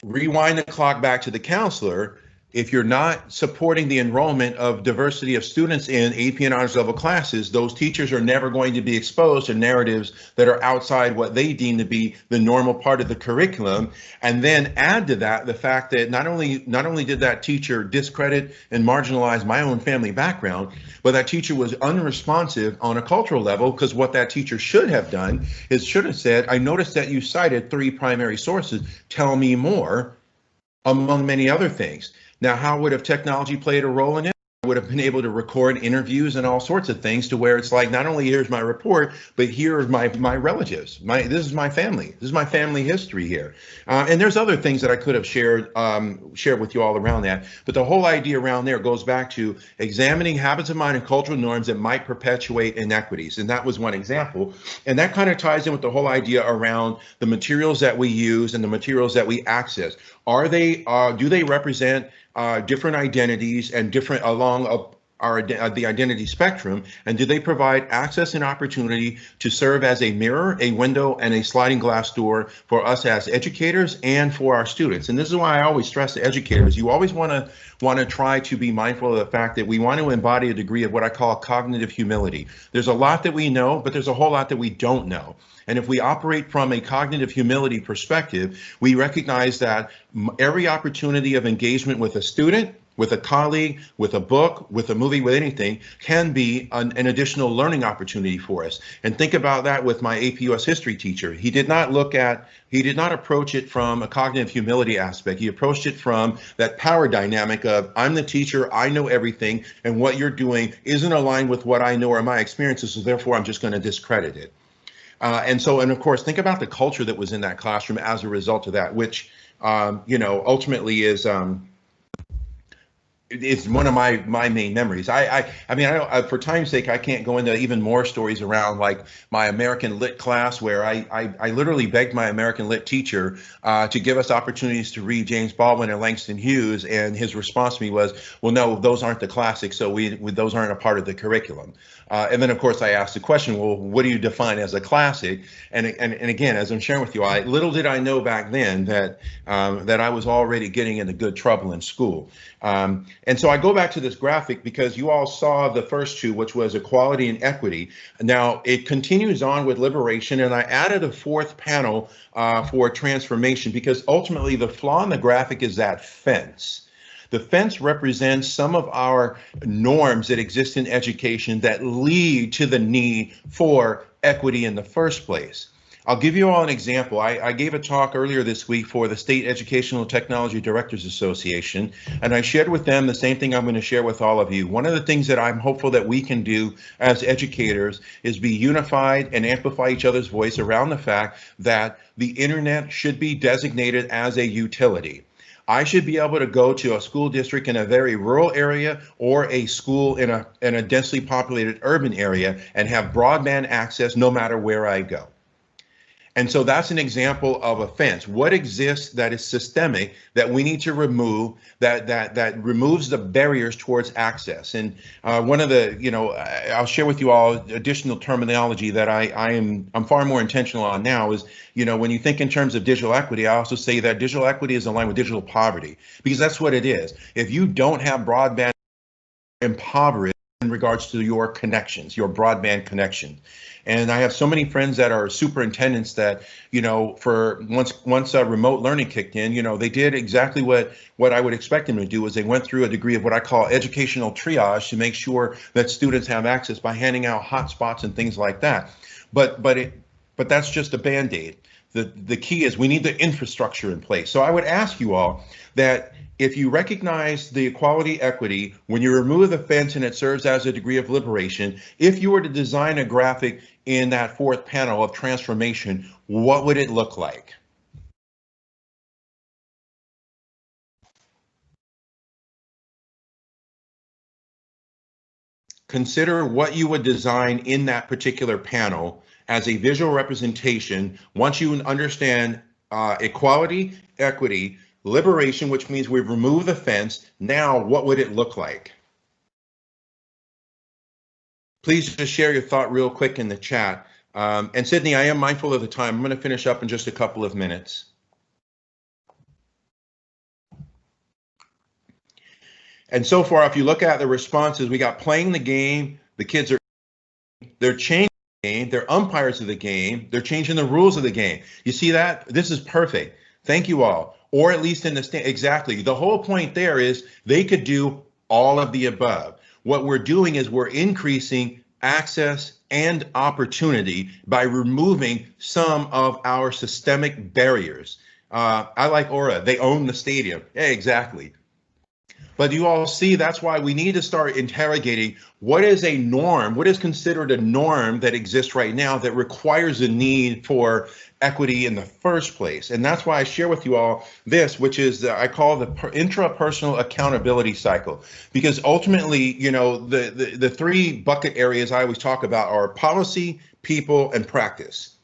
[SPEAKER 3] rewind the clock back to the counselor. If you're not supporting the enrollment of diversity of students in AP and honors level classes, those teachers are never going to be exposed to narratives that are outside what they deem to be the normal part of the curriculum. And then add to that the fact that not only did that teacher discredit and marginalize my own family background, but that teacher was unresponsive on a cultural level, because what that teacher should have done is should have said, "I noticed that you cited 3 primary sources. Tell me more," among many other things. Now, how would have technology played a role in it? I would have been able to record interviews and all sorts of things to where it's like, not only here's my report, but here's my relatives. This is my family. This is my family history here. And there's other things that I could have shared with you all around that. But the whole idea around there goes back to examining habits of mind and cultural norms that might perpetuate inequities. And that was one example. And that kind of ties in with the whole idea around the materials that we use and the materials that we access. Do they represent different identities and different along the identity spectrum, and do they provide access and opportunity to serve as a mirror, a window, and a sliding glass door for us as educators and for our students? And this is why I always stress to educators, you always want to try to be mindful of the fact that we want to embody a degree of what I call cognitive humility. There's a lot that we know, but there's a whole lot that we don't know. And if we operate from a cognitive humility perspective, we recognize that every opportunity of engagement with a student, with a colleague, with a book, with a movie, with anything, can be an additional learning opportunity for us. And think about that with my AP US history teacher. He did not approach it from a cognitive humility aspect. He approached it from that power dynamic of, I'm the teacher, I know everything, and what you're doing isn't aligned with what I know or my experiences, so therefore I'm just going to discredit it. And of course, think about the culture that was in that classroom as a result of that, which, ultimately is it's one of my main memories. I mean, for time's sake, I can't go into even more stories around like my American Lit class, where I literally begged my American Lit teacher to give us opportunities to read James Baldwin and Langston Hughes, and his response to me was, "Well, no, those aren't the classics, so those aren't a part of the curriculum." And then, of course, I asked the question, "Well, what do you define as a classic?" And again, as I'm sharing with you, little did I know back then that that I was already getting into good trouble in school. And so I go back to this graphic because you all saw the first two, which was equality and equity. Now it continues on with liberation, and I added a fourth panel for transformation, because ultimately the flaw in the graphic is that fence. The fence represents some of our norms that exist in education that lead to the need for equity in the first place. I'll give you all an example. I gave a talk earlier this week for the State Educational Technology Directors Association, and I shared with them the same thing I'm going to share with all of you. One of the things that I'm hopeful that we can do as educators is be unified and amplify each other's voice around the fact that the internet should be designated as a utility. I should be able to go to a school district in a very rural area or a school in a densely populated urban area and have broadband access no matter where I go. And so that's an example of a fence. What exists that is systemic that we need to remove, that removes the barriers towards access? And one of the, I'll share with you all additional terminology that I'm far more intentional on now is, when you think in terms of digital equity, I also say that digital equity is aligned with digital poverty, because that's what it is. If you don't have broadband, impoverished in regards to your connections, your broadband connection. And I have so many friends that are superintendents that, for once remote learning kicked in, they did exactly what I would expect them to do, is they went through a degree of what I call educational triage to make sure that students have access by handing out hotspots and things like that. But that's just a Band-Aid. The key is we need the infrastructure in place. So I would ask you all that if you recognize the equality equity, when you remove the fence and it serves as a degree of liberation, if you were to design a graphic in that fourth panel of transformation, what would it look like? Consider what you would design in that particular panel as a visual representation. Once you understand equality, equity, liberation, which means we've removed the fence, now what would it look like? Please just share your thought real quick in the chat. And Sydney, I am mindful of the time. I'm going to finish up in just a couple of minutes. And so far, if you look at the responses, we got playing the game. The kids they're changing the game. They're umpires of the game. They're changing the rules of the game. You see that? This is perfect. Thank you all. Or at least in the exactly. The whole point there is they could do all of the above. What we're doing is we're increasing access and opportunity by removing some of our systemic barriers. I like Aura. They own the stadium. Yeah, exactly. But you all see, that's why we need to start interrogating what is a norm, what is considered a norm that exists right now that requires a need for equity in the first place. And that's why I share with you all this, which is I call the intra-personal accountability cycle, because ultimately, the three bucket areas I always talk about are policy, people, and practice.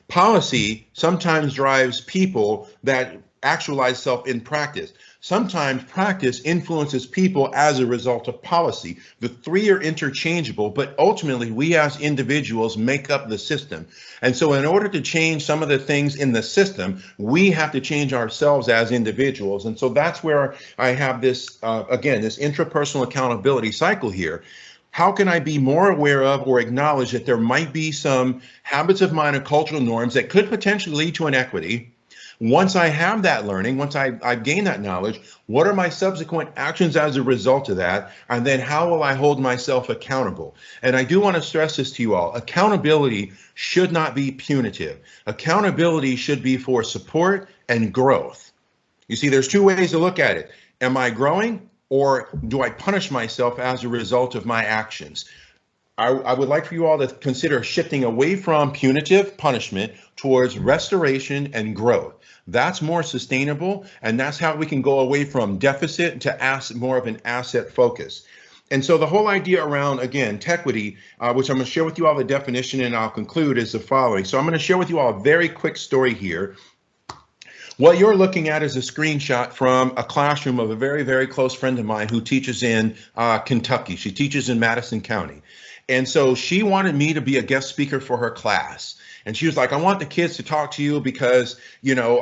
[SPEAKER 3] Policy sometimes drives people that actualize self in practice. Sometimes practice influences people as a result of policy. The three are interchangeable, but ultimately we as individuals make up the system. And so in order to change some of the things in the system, we have to change ourselves as individuals. And so that's where I have this, again, this intrapersonal accountability cycle here. How can I be more aware of or acknowledge that there might be some habits of mind or cultural norms that could potentially lead to inequity? Once I have that learning, once I've gained that knowledge, what are my subsequent actions as a result of that? And then how will I hold myself accountable? And I do want to stress this to you all. Accountability should not be punitive. Accountability should be for support and growth. You see, there's two ways to look at it. Am I growing, or do I punish myself as a result of my actions? I would like for you all to consider shifting away from punitive punishment towards restoration and growth. That's more sustainable, and that's how we can go away from deficit to more of an asset focus. And so the whole idea around, again, Tequity, which I'm going to share with you all the definition and I'll conclude, is the following. So I'm going to share with you all a very quick story here. What you're looking at is a screenshot from a classroom of a very, very close friend of mine who teaches in Kentucky. She teaches in Madison County. And so she wanted me to be a guest speaker for her class. And she was like, I want the kids to talk to you because, you know,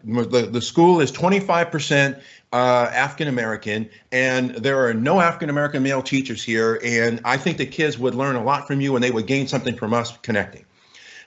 [SPEAKER 3] the school is 25% African American, and there are no African American male teachers here. And I think the kids would learn a lot from you and they would gain something from us connecting.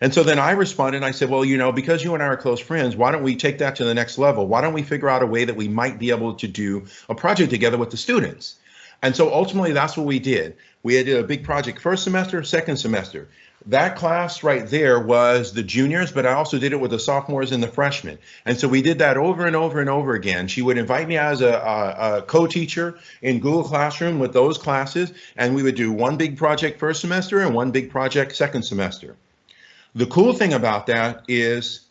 [SPEAKER 3] And so then I responded, and I said, well, you know, because you and I are close friends, why don't we take that to the next level? Why don't we figure out a way that we might be able to do a project together with the students? And so ultimately, that's what we did. We had a big project first semester, second semester. That class right there was the juniors, but I also did it with the sophomores and the freshmen. And so we did that over and over and over again. She would invite me as a co-teacher in Google Classroom with those classes, and we would do one big project first semester and one big project second semester. The cool thing about that is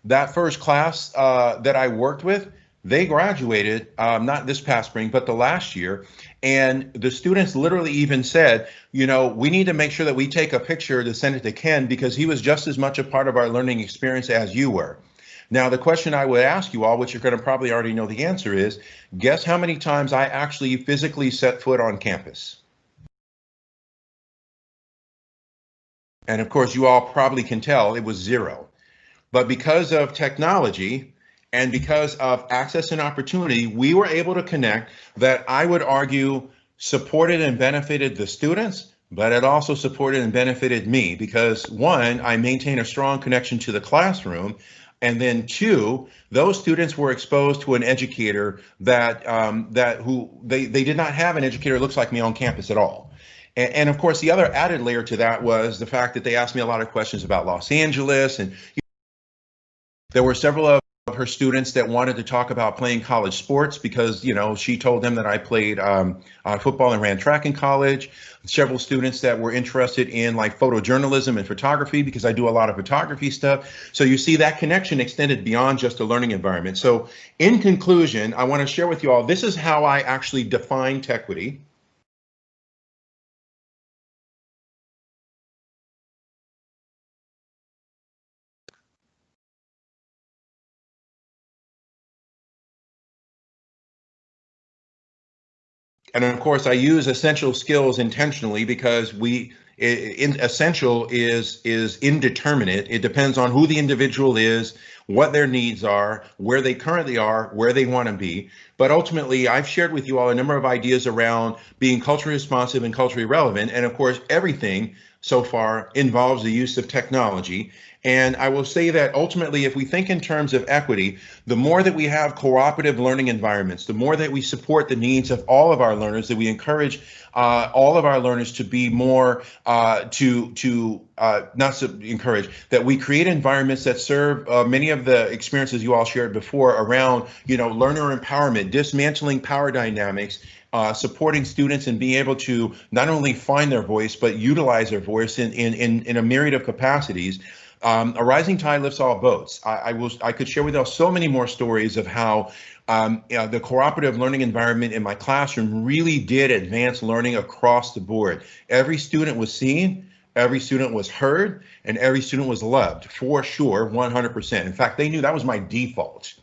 [SPEAKER 3] that first class that I worked with, they graduated, not this past spring, but the last year. And the students literally even said, you know, we need to make sure that we take a picture to send it to Ken because he was just as much a part of our learning experience as you were. Now, the question I would ask you all, which you're going to probably already know the answer is, guess how many times I actually physically set foot on campus? And of course, you all probably can tell it was 0. But because of technology and because of access and opportunity, we were able to connect that I would argue supported and benefited the students, but it also supported and benefited me because 1, I maintain a strong connection to the classroom. And then 2, those students were exposed to an educator that they did not have an educator that looks like me on campus at all. And of course, the other added layer to that was the fact that they asked me a lot of questions about Los Angeles. And there were several of her students that wanted to talk about playing college sports because, you know, she told them that I played football and ran track in college. Several students that were interested in like photojournalism and photography because I do a lot of photography stuff. So you see that connection extended beyond just a learning environment. So in conclusion, I want to share with you all, this is how I actually define Tequity. And of course, I use essential skills intentionally because essential is indeterminate. It depends on who the individual is, what their needs are, where they currently are, where they want to be. But ultimately, I've shared with you all a number of ideas around being culturally responsive and culturally relevant. And of course, everything so far involves the use of technology. And I will say that ultimately, if we think in terms of equity, the more that we have cooperative learning environments, the more that we support the needs of all of our learners, that we encourage all of our learners to be more that we create environments that serve many of the experiences you all shared before around, you know, learner empowerment, dismantling power dynamics, supporting students and being able to not only find their voice, but utilize their voice in a myriad of capacities. A rising tide lifts all boats. I could share with you all so many more stories of how the cooperative learning environment in my classroom really did advance learning across the board. Every student was seen, every student was heard, and every student was loved, for sure, 100%. In fact, they knew that was my default.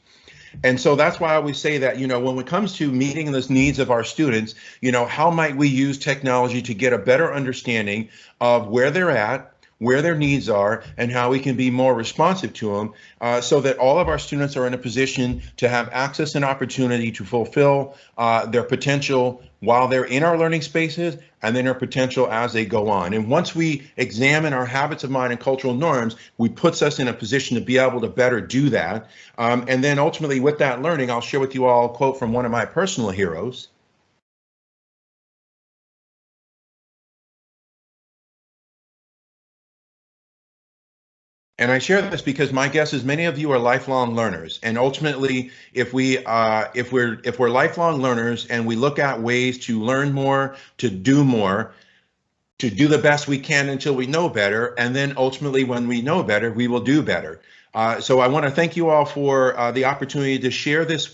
[SPEAKER 3] And so that's why I always say that, you know, when it comes to meeting the needs of our students, you know, how might we use technology to get a better understanding of where they're at, where their needs are, and how we can be more responsive to them so that all of our students are in a position to have access and opportunity to fulfill their potential while they're in our learning spaces and then their potential as they go on. And once we examine our habits of mind and cultural norms, we puts us in a position to be able to better do that. And then ultimately with that learning, I'll share with you all a quote from one of my personal heroes. And I share this because my guess is many of you are lifelong learners, and ultimately, if we're lifelong learners and we look at ways to learn more, to do the best we can until we know better, and then ultimately, when we know better, we will do better. So I want to thank you all for the opportunity to share this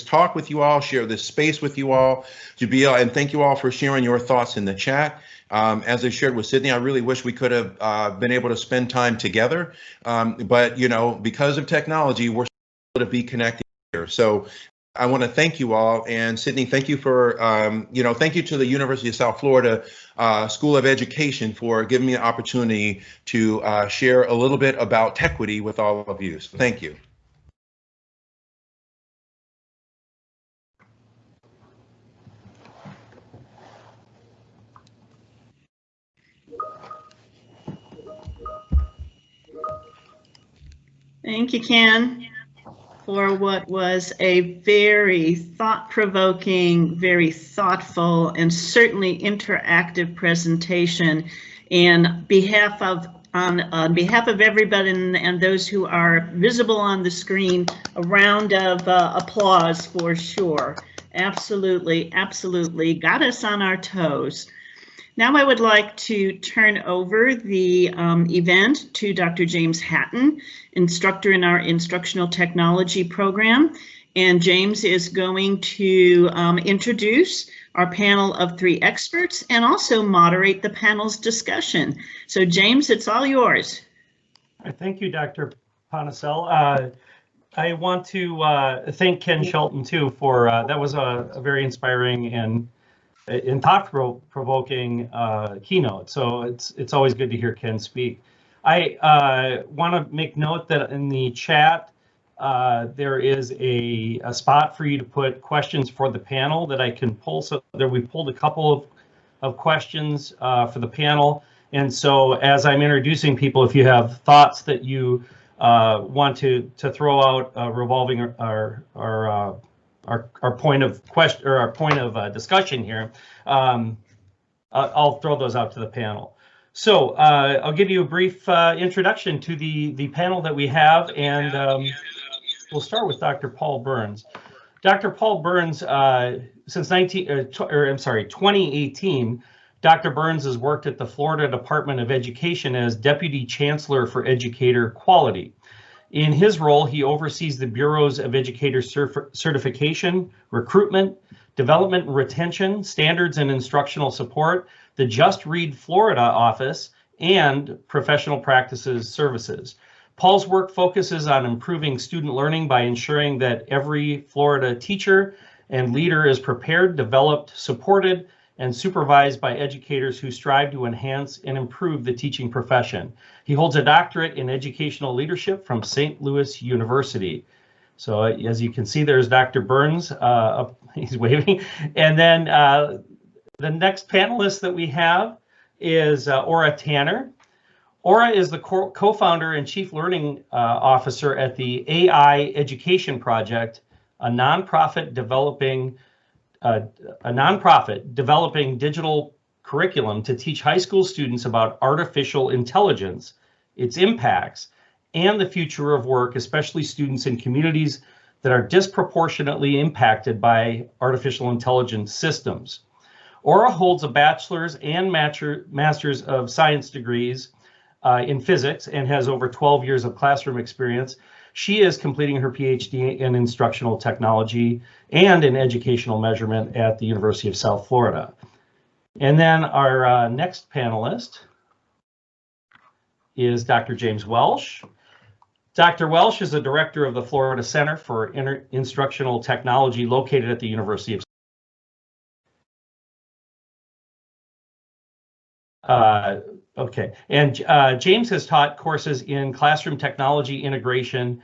[SPEAKER 3] talk with you all, share this space with you all, and thank you all for sharing your thoughts in the chat. As I shared with Sydney, I really wish we could have been able to spend time together, but because of technology, we're able to be connected here. So I want to thank you all, and Sydney, thank you for, thank you to the University of South Florida School of Education for giving me the opportunity to share a little bit about Tequity with all of you. So thank you.
[SPEAKER 1] Thank you, Ken, for what was a very thought-provoking, very thoughtful, and certainly interactive presentation. And on behalf of everybody and those who are visible on the screen, a round of applause for sure. Absolutely, absolutely got us on our toes. Now I would like to turn over the event to Dr. James Hatton, instructor in our instructional technology program. And James is going to introduce our panel of 3 experts and also moderate the panel's discussion. So James, it's all yours.
[SPEAKER 4] Thank you, Dr. Ponasel. I want to thank Ken Shelton too for that was a very inspiring and thought-provoking keynote. So it's always good to hear Ken speak. I want to make note that in the chat there is a spot for you to put questions for the panel that I can pull. So there we pulled a couple of questions for the panel. And so as I'm introducing people, if you have thoughts that you want to throw out revolving our point of question or our point of discussion here, I'll throw those out to the panel. So I'll give you a brief introduction to the panel that we have, and we'll start with Dr. Paul Burns. Dr. Paul Burns, since 2018, Dr. Burns has worked at the Florida Department of Education as Deputy Chancellor for Educator Quality. In his role, he oversees the Bureaus of Educator Certification, Recruitment, Development and Retention, Standards and Instructional Support, the Just Read Florida office, and Professional Practices Services. Paul's work focuses on improving student learning by ensuring that every Florida teacher and leader is prepared, developed, supported, and supervised by educators who strive to enhance and improve the teaching profession. He holds a doctorate in educational leadership from St. Louis University. So as you can see, there's Dr. Burns, he's waving. And then the next panelist that we have is Aura Tanner. Aura is the co-founder and chief learning officer at the AI Education Project, a nonprofit developing digital curriculum to teach high school students about artificial intelligence, its impacts, and the future of work, especially students in communities that are disproportionately impacted by artificial intelligence systems. Aura holds a bachelor's and master's of science degrees in physics and has over 12 years of classroom experience. She is completing her PhD in instructional technology and in educational measurement at the University of South Florida. And then our next panelist is Dr. James Welsh. Dr. Welsh is the director of the Florida Center for Instructional Technology located at the University of Okay, and James has taught courses in classroom technology integration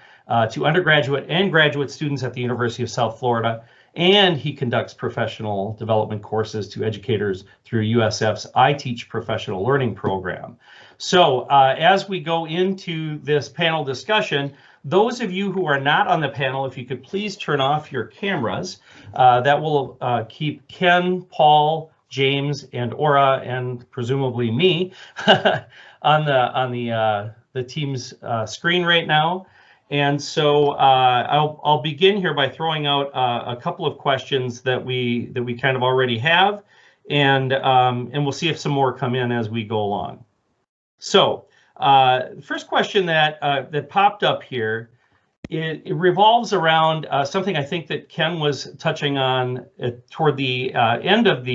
[SPEAKER 4] to undergraduate and graduate students at the University of South Florida, and he conducts professional development courses to educators through USF's I Teach Professional Learning program. So as we go into this panel discussion, those of you who are not on the panel, if you could please turn off your cameras, that will keep Ken, Paul, James, and Aura, and presumably me on the team's screen right now. And so I'll begin here by throwing out a couple of questions that we kind of already have, and we'll see if some more come in as we go along. So First question that that popped up here, it revolves around something I think that Ken was touching on toward the end of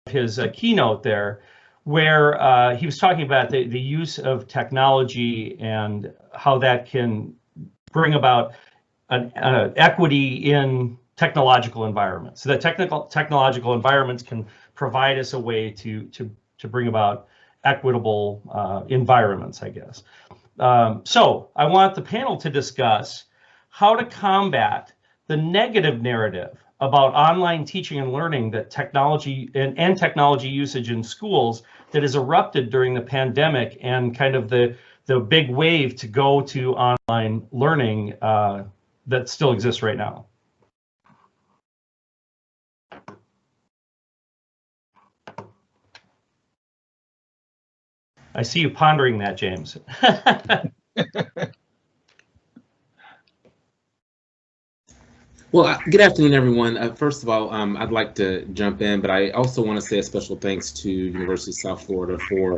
[SPEAKER 4] his keynote there, where he was talking about the use of technology and how that can bring about an equity in technological environments. So that technological environments can provide us a way to bring about equitable environments, I guess. So I want the panel to discuss how to combat the negative narrative about online teaching and learning that technology and technology usage in schools that has erupted during the pandemic and kind of the big wave to go to online learning that still exists right now. I see you pondering that, James.
[SPEAKER 5] Well, good afternoon, everyone. First of all, I'd like to jump in, but I also want to say a special thanks to University of South Florida for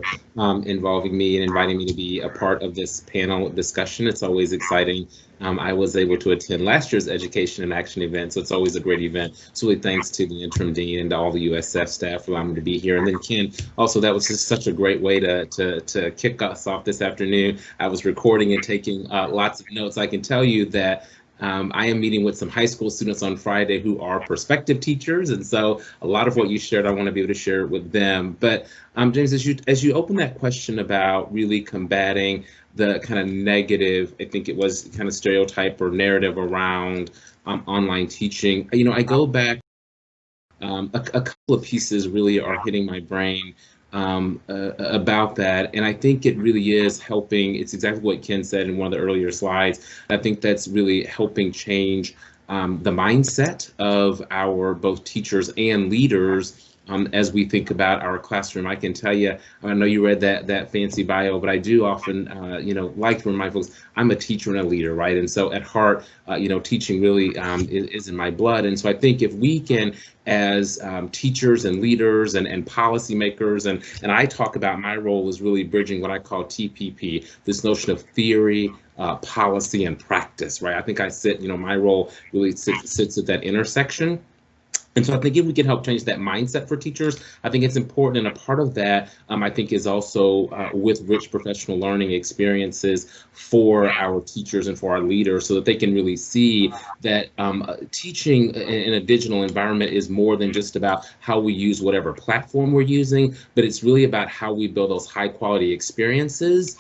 [SPEAKER 5] involving me and inviting me to be a part of this panel discussion. It's always exciting. I was able to attend last year's Education in Action event, so it's always a great event. So really thanks to the interim dean and to all the USF staff for allowing me to be here. And then Ken, also that was just such a great way to kick us off this afternoon. I was recording and taking lots of notes. I can tell you that I am meeting with some high school students on Friday who are prospective teachers, and so a lot of what you shared, I want to be able to share with them. But James, as you open that question about really combating the kind of negative, I think it was kind of stereotype or narrative around online teaching, you know, I go back, a couple of pieces really are hitting my brain about that, and I think it really is helping. It's exactly what Ken said in one of the earlier slides. I think that's really helping change the mindset of our both teachers and leaders as we think about our classroom. I can tell you, I know you read that fancy bio, but I do often, you know, like to remind folks, I'm a teacher and a leader, right? And so at heart, you know, teaching really is in my blood. And so I think if we can, as teachers and leaders and policymakers, and I talk about my role as really bridging what I call TPP, this notion of theory, policy, and practice, right? I think I sit, you know, my role really sits at that intersection. And so I think if we can help change that mindset for teachers, I think it's important. And a part of that, I think, is also with rich professional learning experiences for our teachers and for our leaders, so that they can really see that teaching in a digital environment is more than just about how we use whatever platform we're using, but it's really about how we build those high quality experiences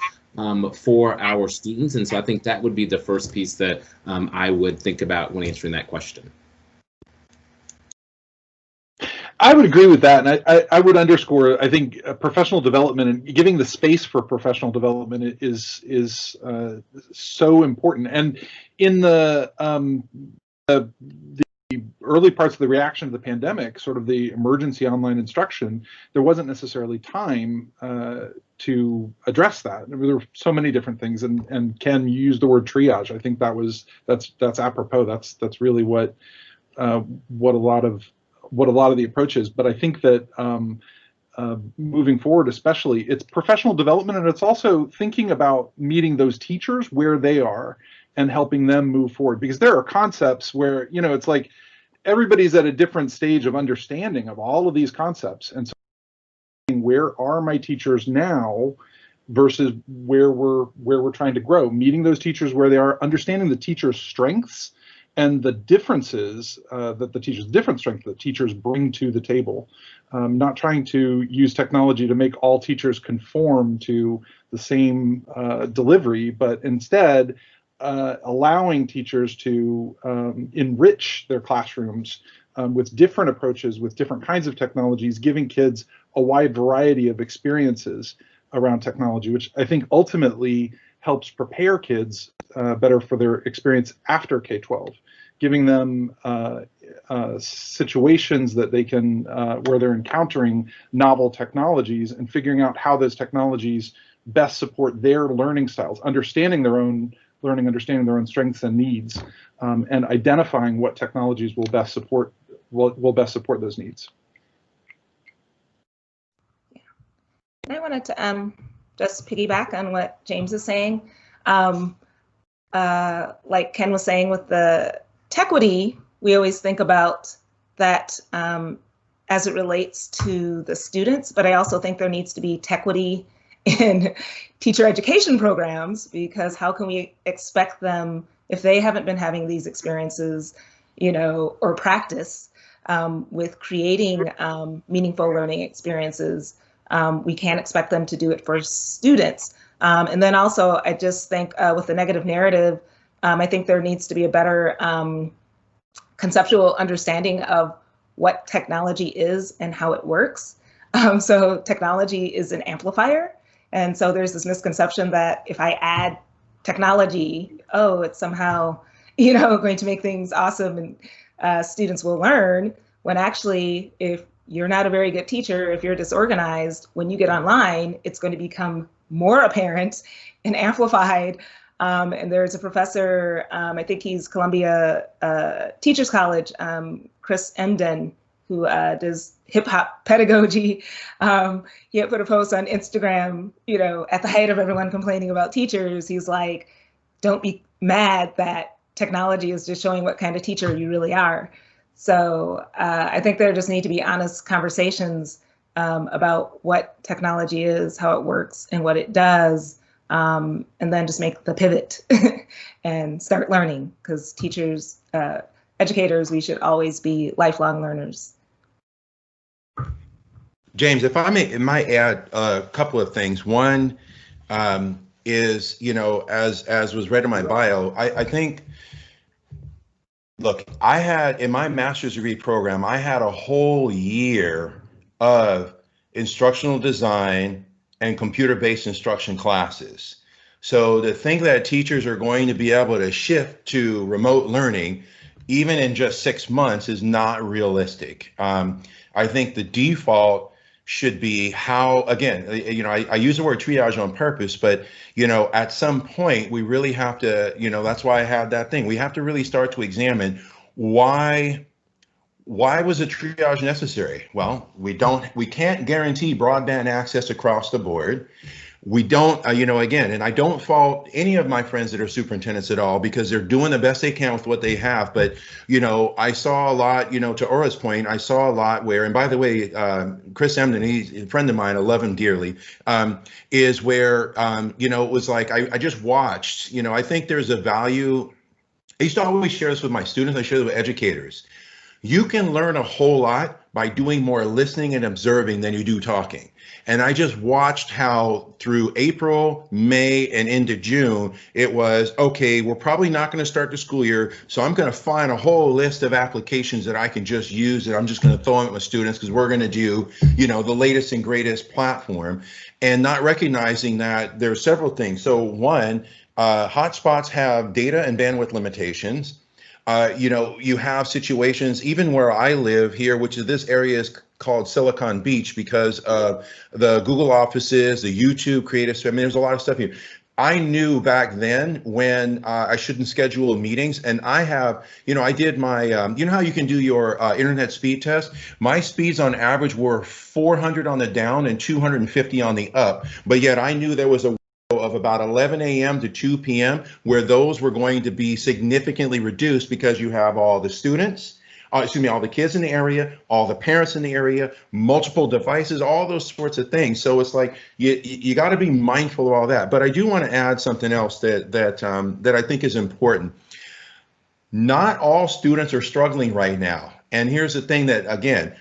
[SPEAKER 5] for our students. And so I think that would be the first piece that I would think about when answering that question.
[SPEAKER 6] I would agree with that, and I would underscore, I think professional development and giving the space for professional development is so important. And in the early parts of the reaction to the pandemic, sort of the emergency online instruction, there wasn't necessarily time to address that. There were so many different things, and Ken used the word triage. I think that's apropos. That's really what a lot of the approach is. But I think that moving forward, especially, it's professional development, and it's also thinking about meeting those teachers where they are and helping them move forward. Because there are concepts where, you know, it's like everybody's at a different stage of understanding of all of these concepts. And so where are my teachers now versus where we're trying to grow, meeting those teachers where they are, understanding the teacher's strengths and the differences different strengths that teachers bring to the table. Not trying to use technology to make all teachers conform to the same delivery, but instead allowing teachers to enrich their classrooms with different approaches, with different kinds of technologies, giving kids a wide variety of experiences around technology, which I think ultimately helps prepare kids better for their experience after K-12, giving them situations that they can, where they're encountering novel technologies and figuring out how those technologies best support their learning styles, understanding their own learning, understanding their own strengths and needs, and identifying what technologies will best support those needs.
[SPEAKER 7] I wanted to just piggyback on what James is saying. Like Ken was saying with the Tequity, we always think about that as it relates to the students, but I also think there needs to be Tequity in teacher education programs, because how can we expect them, if they haven't been having these experiences, or practice with creating meaningful learning experiences, we can't expect them to do it for students. And then also, I just think with the negative narrative, I think there needs to be a better conceptual understanding of what technology is and how it works. So technology is an amplifier. And so there's this misconception that if I add technology, it's somehow, going to make things awesome and students will learn, when actually, if you're not a very good teacher, if you're disorganized, when you get online, it's going to become more apparent and amplified. And there's a professor, I think he's Columbia Teachers College, Chris Emden, who does hip hop pedagogy. He had put a post on Instagram, at the height of everyone complaining about teachers. He's like, don't be mad that technology is just showing what kind of teacher you really are. So I think there just need to be honest conversations about what technology is, how it works, and what it does, and then just make the pivot and start learning, because teachers, educators, we should always be lifelong learners.
[SPEAKER 3] James, if I might add a couple of things. One is, as was read in my bio, I think, look, I had, in my master's degree program, I had a whole year of instructional design and computer-based instruction classes. So to think that teachers are going to be able to shift to remote learning, even in just 6 months, is not realistic. I think the default should be how, again, I use the word triage on purpose, but, at some point we really have to, that's why I had that thing. We have to really start to examine why was a triage necessary? Well, we can't guarantee broadband access across the board. We don't, again, and I don't fault any of my friends that are superintendents at all, because they're doing the best they can with what they have. But, I saw a lot, to Aura's point, I saw a lot where, and by the way, Chris Emden, he's a friend of mine, I love him dearly, is where, it was like, I just watched, I think there's a value. I used to always share this with my students. I share this with educators. You can learn a whole lot by doing more listening and observing than you do talking. And I just watched how through April, May, and into June, it was, okay, we're probably not going to start the school year, so I'm going to find a whole list of applications that I can just use, that I'm just going to throw them at my students, because we're going to do, the latest and greatest platform, and not recognizing that there are several things. So one, hotspots have data and bandwidth limitations. You have situations, even where I live here, which is this area is called Silicon Beach because of the Google offices, the YouTube creative. I mean, there's a lot of stuff here. I knew back then when I shouldn't schedule meetings, and I have, I did my, how you can do your internet speed test? My speeds on average were 400 on the down and 250 on the up, but yet I knew there was a of about 11 a.m. to 2 p.m. where those were going to be significantly reduced, because you have all the students, all the kids in the area, all the parents in the area, multiple devices, all those sorts of things. So it's like you got to be mindful of all that. But I do want to add something else that I think is important. Not all students are struggling right now. And here's the thing that, again,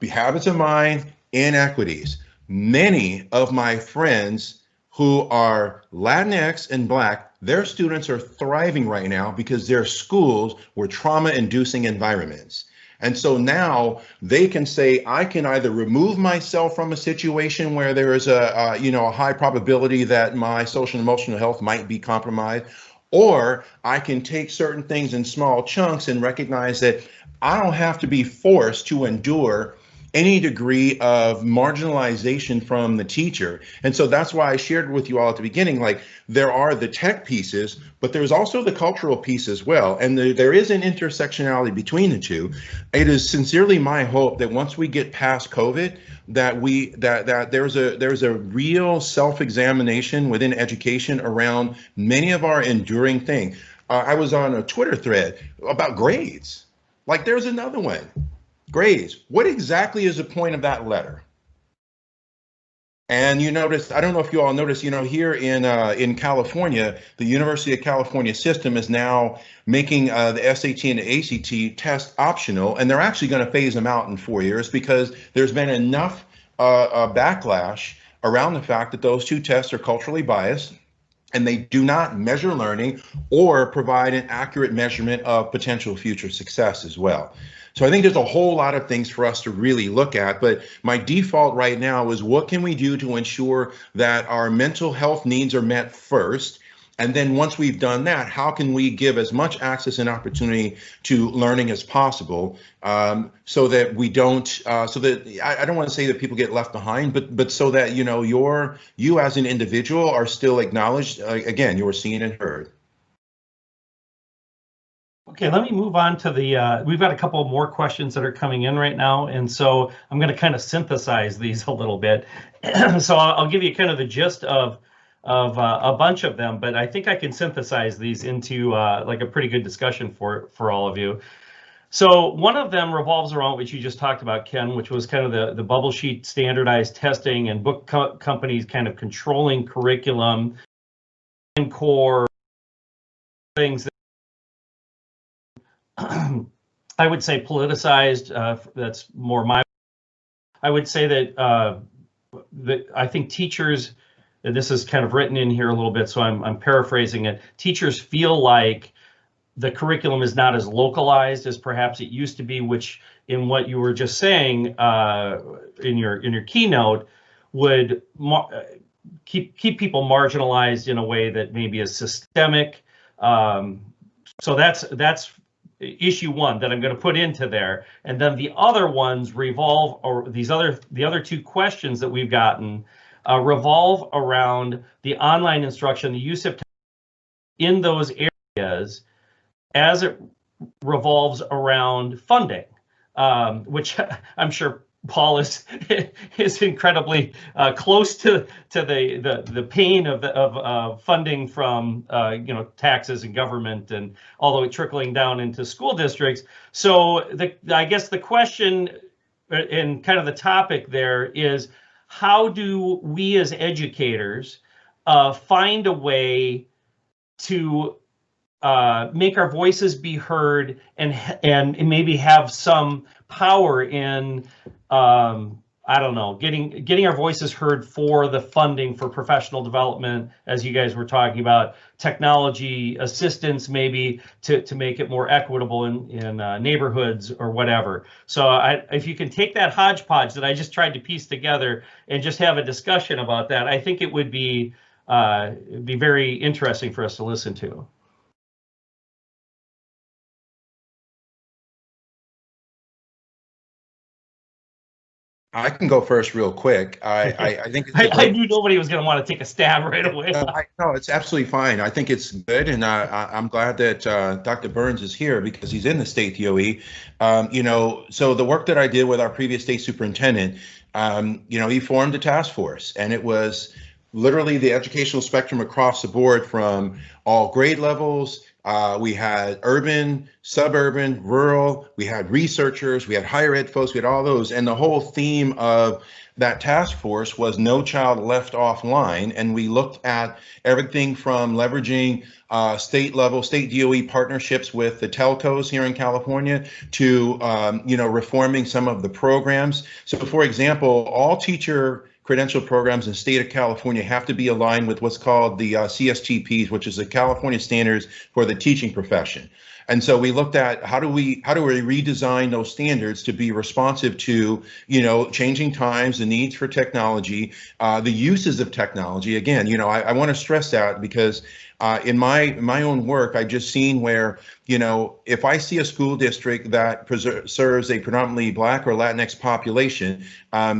[SPEAKER 3] habits of mind, inequities. Many of my friends who are Latinx and Black, their students are thriving right now because their schools were trauma-inducing environments. And so now they can say, I can either remove myself from a situation where there is a high probability that my social and emotional health might be compromised, or I can take certain things in small chunks and recognize that I don't have to be forced to endure any degree of marginalization from the teacher. And so that's why I shared with you all at the beginning, like there are the tech pieces, but there's also the cultural piece as well. And there is an intersectionality between the two. It is sincerely my hope that once we get past COVID, that there's a real self-examination within education around many of our enduring things. I was on a Twitter thread about grades. Like there's another one. Grades. What exactly is the point of that letter? And you notice, I don't know if you all noticed, you know, here in California, the University of California system is now making the SAT and the ACT test optional, and they're actually going to phase them out in 4 years because there's been enough backlash around the fact that those two tests are culturally biased and they do not measure learning or provide an accurate measurement of potential future success as well. So I think there's a whole lot of things for us to really look at, but my default right now is what can we do to ensure that our mental health needs are met first? And then once we've done that, how can we give as much access and opportunity to learning as possible, so that we don't, so that I don't want to say that people get left behind, but so that, you know, you as an individual are still acknowledged. Again, you are seen and heard.
[SPEAKER 4] Okay, let me move on to the, we've got a couple more questions that are coming in right now. And so I'm going to kind of synthesize these a little bit. So I'll give you kind of the gist of a bunch of them, but I think I can synthesize these into like a pretty good discussion for all of you. So one of them revolves around what you just talked about, Ken, which was kind of the bubble sheet standardized testing and book companies kind of controlling curriculum and core things that I would say politicized. That's more my. I would say that I think teachers, and this is kind of written in here a little bit, so I'm paraphrasing it. Teachers feel like the curriculum is not as localized as perhaps it used to be, which in what you were just saying in your keynote would keep people marginalized in a way that maybe is systemic. So that's issue one that I'm going to put into there, and then the other ones revolve, or the other two questions that we've gotten revolve around the online instruction, the use of in those areas as it revolves around funding, which I'm sure Paul is incredibly close to the pain of funding from you know, taxes and government, and all the way trickling down into school districts. So I guess the question and kind of the topic there is, how do we as educators find a way to make our voices be heard and maybe have some power in I don't know, getting our voices heard for the funding for professional development, as you guys were talking about, technology assistance maybe to make it more equitable in neighborhoods or whatever. So if you can take that hodgepodge that I just tried to piece together and just have a discussion about that, I think it would be very interesting for us to listen to.
[SPEAKER 3] I can go first real quick. I think
[SPEAKER 4] I knew nobody was going to want to take a stab right away.
[SPEAKER 3] No, it's absolutely fine. I think it's good, and I'm glad that Dr. Burns is here because he's in the state DOE. You know, so the work that I did with our previous state superintendent, you know, he formed a task force, and it was literally the educational spectrum across the board from all grade levels. We had urban, suburban, rural, we had researchers, we had higher ed folks, we had all those. And the whole theme of that task force was no child left offline. And we looked at everything from leveraging state DOE partnerships with the telcos here in California to, you know, reforming some of the programs. So for example, all teacher credential programs in the state of California have to be aligned with what's called the CSTPs, which is the California Standards for the Teaching Profession. And so we looked at how do we redesign those standards to be responsive to, you know, changing times, the needs for technology, the uses of technology. Again, you know, I want to stress that because In my own work, I've just seen where, if I see a school district that serves a predominantly Black or Latinx population,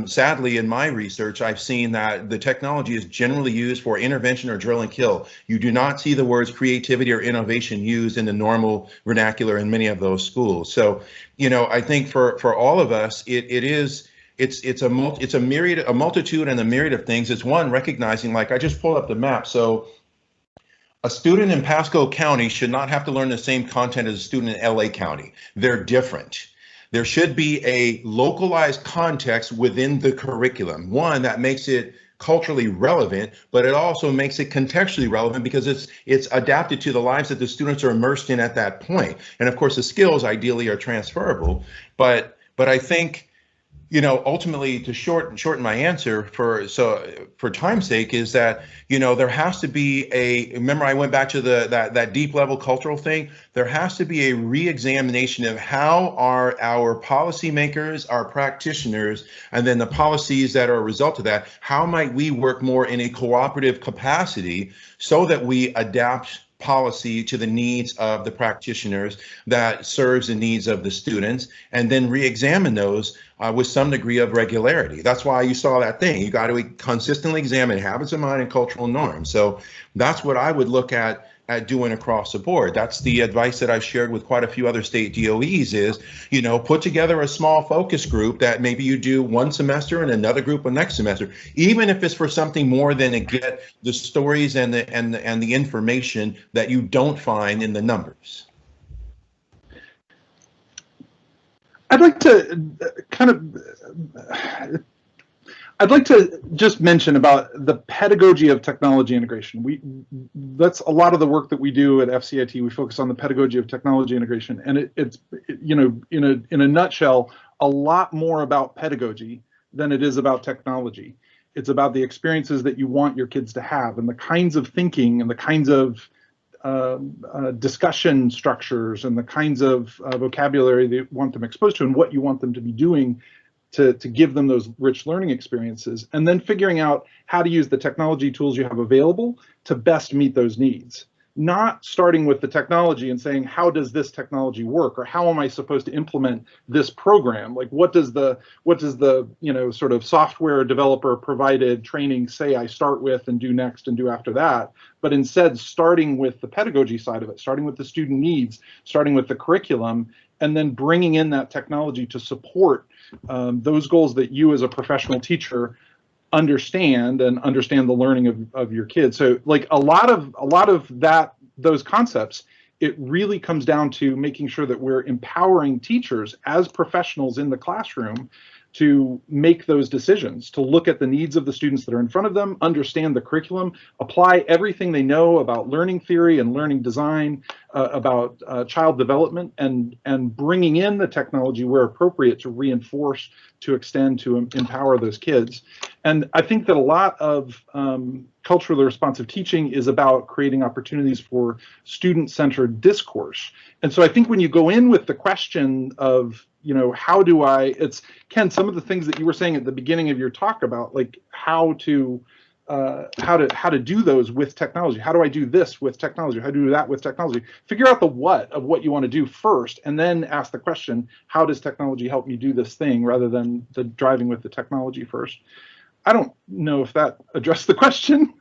[SPEAKER 3] sadly, in my research, I've seen that the technology is generally used for intervention or drill and kill. You do not see the words creativity or innovation used in the normal vernacular in many of those schools. So, I think for all of us, it's a multitude and a myriad of things. It's one, recognizing, like I just pulled up the map. So a student in Pasco County should not have to learn the same content as a student in LA County. They're different. There should be a localized context within the curriculum, one that makes it culturally relevant, but it also makes it contextually relevant because it's adapted to the lives that the students are immersed in at that point. And of course, the skills ideally are transferable, but I think, ultimately, to shorten my answer for time's sake, is that, there has to be remember I went back to that deep level cultural thing. There has to be a re-examination of how are our policymakers, our practitioners, and then the policies that are a result of that, how might we work more in a cooperative capacity so that we adapt policy to the needs of the practitioners that serves the needs of the students, and then re-examine those with some degree of regularity. That's why you saw that thing. You got to consistently examine habits of mind and cultural norms. So that's what I would look at doing across the board. That's the advice that I've shared with quite a few other state DOEs is, put together a small focus group that maybe you do one semester and another group the next semester, even if it's for something more than to get the stories and the information that you don't find in the numbers.
[SPEAKER 6] I'd like to just mention about the pedagogy of technology integration. That's a lot of the work that we do at FCIT. We focus on the pedagogy of technology integration, and it's in a nutshell, a lot more about pedagogy than it is about technology. It's about the experiences that you want your kids to have and the kinds of thinking and the kinds of discussion structures and the kinds of vocabulary that you want them exposed to and what you want them to be doing to give them those rich learning experiences, and then figuring out how to use the technology tools you have available to best meet those needs. Not starting with the technology and saying, how does this technology work, or how am I supposed to implement this program? Like, what does the sort of software developer provided training say I start with and do next and do after that? But instead, starting with the pedagogy side of it, starting with the student needs, starting with the curriculum, and then bringing in that technology to support those goals that you as a professional teacher understand the learning of your kids. So like a lot of those concepts, it really comes down to making sure that we're empowering teachers as professionals in the classroom to make those decisions, to look at the needs of the students that are in front of them, understand the curriculum, apply everything they know about learning theory and learning design, about child development, and bringing in the technology where appropriate to reinforce, to extend, to empower those kids. And I think that a lot of culturally responsive teaching is about creating opportunities for student-centered discourse. And so I think when you go in with the question of, how do it's Ken, some of the things that you were saying at the beginning of your talk about, like how to do those with technology. How do I do this with technology? How do I do that with technology? Figure out the what of what you want to do first, and then ask the question, how does technology help me do this thing, rather than the driving with the technology first. I don't know if that addressed the question,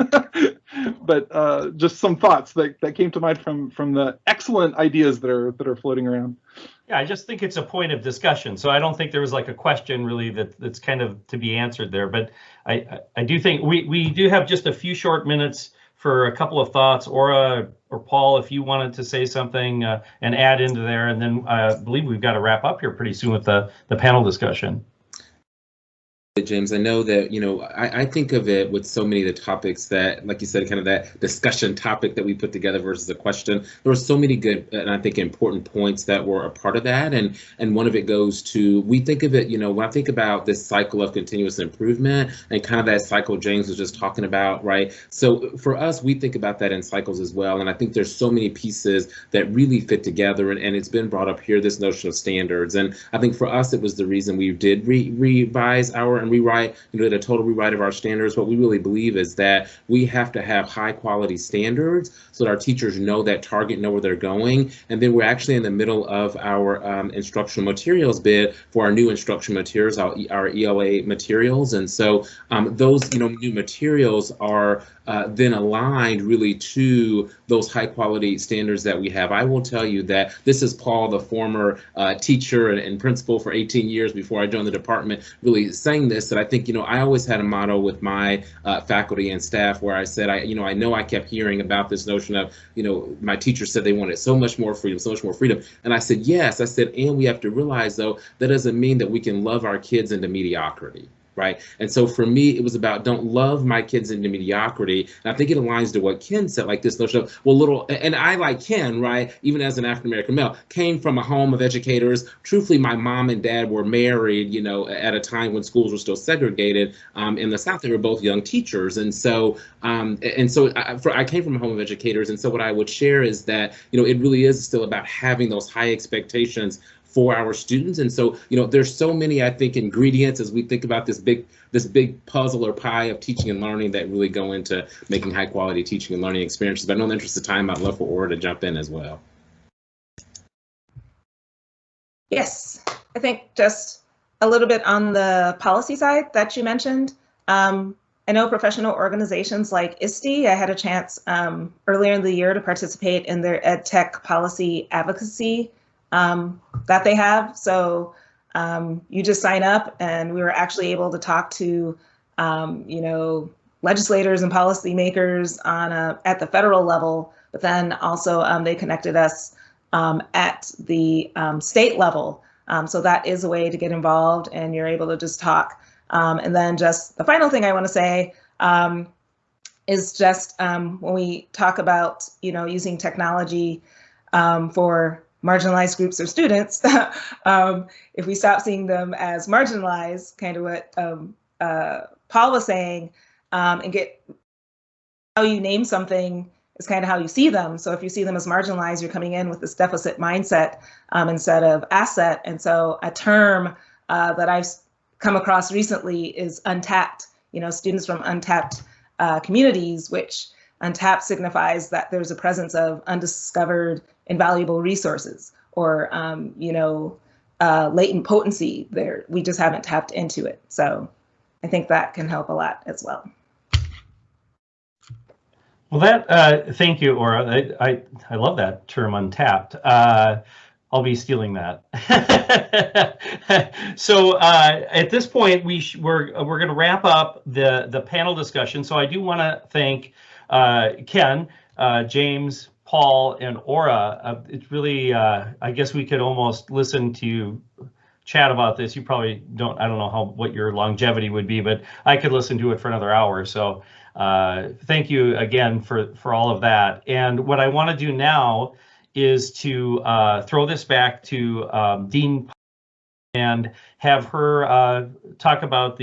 [SPEAKER 6] but just some thoughts that came to mind from the excellent ideas that are floating around.
[SPEAKER 4] Yeah, I just think it's a point of discussion. So I don't think there was like a question really that's kind of to be answered there. But I do think we do have just a few short minutes for a couple of thoughts. Or Paul, if you wanted to say something and add into there, and then I believe we've got to wrap up here pretty soon with the panel discussion.
[SPEAKER 5] James, I know that, I think of it with so many of the topics that, like you said, kind of that discussion topic that we put together versus a question. There were so many good and I think important points that were a part of that. And one of it goes to, we think of it, when I think about this cycle of continuous improvement and kind of that cycle James was just talking about, right? So for us, we think about that in cycles as well. And I think there's so many pieces that really fit together. And it's been brought up here, this notion of standards. And I think for us, it was the reason we did revise our pattern rewrite, did a total rewrite of our standards. What we really believe is that we have to have high quality standards so that our teachers know that target, know where they're going. And then we're actually in the middle of our instructional materials bid for our new instructional materials, our ELA materials. And so those new materials are then aligned really to those high quality standards that we have. I will tell you that this is Paul, the former teacher and principal for 18 years before I joined the department, really saying this, that I think, I always had a motto with my faculty and staff where I said, I know I kept hearing about this notion of, my teachers said they wanted so much more freedom, so much more freedom. And I said, yes, I said, and we have to realize though, that doesn't mean that we can love our kids into mediocrity. Right. And so for me, it was about don't love my kids into mediocrity. And I think it aligns to what Ken said, like this notion of, and I, like Ken, right, even as an African-American male, came from a home of educators. Truthfully, my mom and dad were married, at a time when schools were still segregated. In the South, they were both young teachers. And so I came from a home of educators. And so what I would share is that, it really is still about having those high expectations for our students. And so, there's so many, I think, ingredients as we think about this big puzzle or pie of teaching and learning that really go into making high quality teaching and learning experiences. But I know in the interest of time, I'd love for Aura to jump in as well.
[SPEAKER 7] Yes, I think just a little bit on the policy side that you mentioned. I know professional organizations like ISTE, I had a chance earlier in the year to participate in their EdTech policy advocacy that they have. So you just sign up, and we were actually able to talk to, legislators and policymakers at the federal level, but then also they connected us at the state level. So that is a way to get involved, and you're able to just talk. And then just the final thing I want to say is just when we talk about, using technology for marginalized groups of students, if we stop seeing them as marginalized, kind of what Paul was saying, and get how you name something is kind of how you see them. So if you see them as marginalized, you're coming in with this deficit mindset instead of asset. And so a term that I've come across recently is untapped, students from untapped communities, which untapped signifies that there's a presence of undiscovered invaluable resources or, latent potency there. We just haven't tapped into it. So I think that can help a lot as well.
[SPEAKER 4] Well, thank you, Aura. I love that term, untapped. I'll be stealing that. So at this point, we're going to wrap up the panel discussion. So I do want to thank Ken, James, Paul, and Aura. It's really, I guess we could almost listen to you chat about this. You probably don't, I don't know what your longevity would be, but I could listen to it for another hour. So thank you again for all of that. And what I want to do now is to throw this back to Dean and have her talk about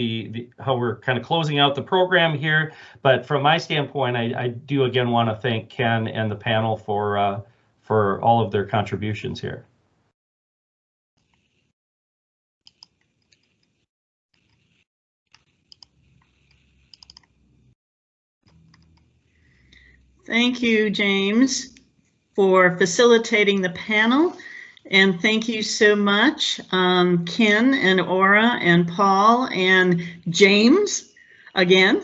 [SPEAKER 4] how we're kind of closing out the program here. But from my standpoint, I do again want to thank Ken and the panel for all of their contributions here.
[SPEAKER 1] Thank you, James, for facilitating the panel. And thank you so much, Ken and Aura and Paul and James, again,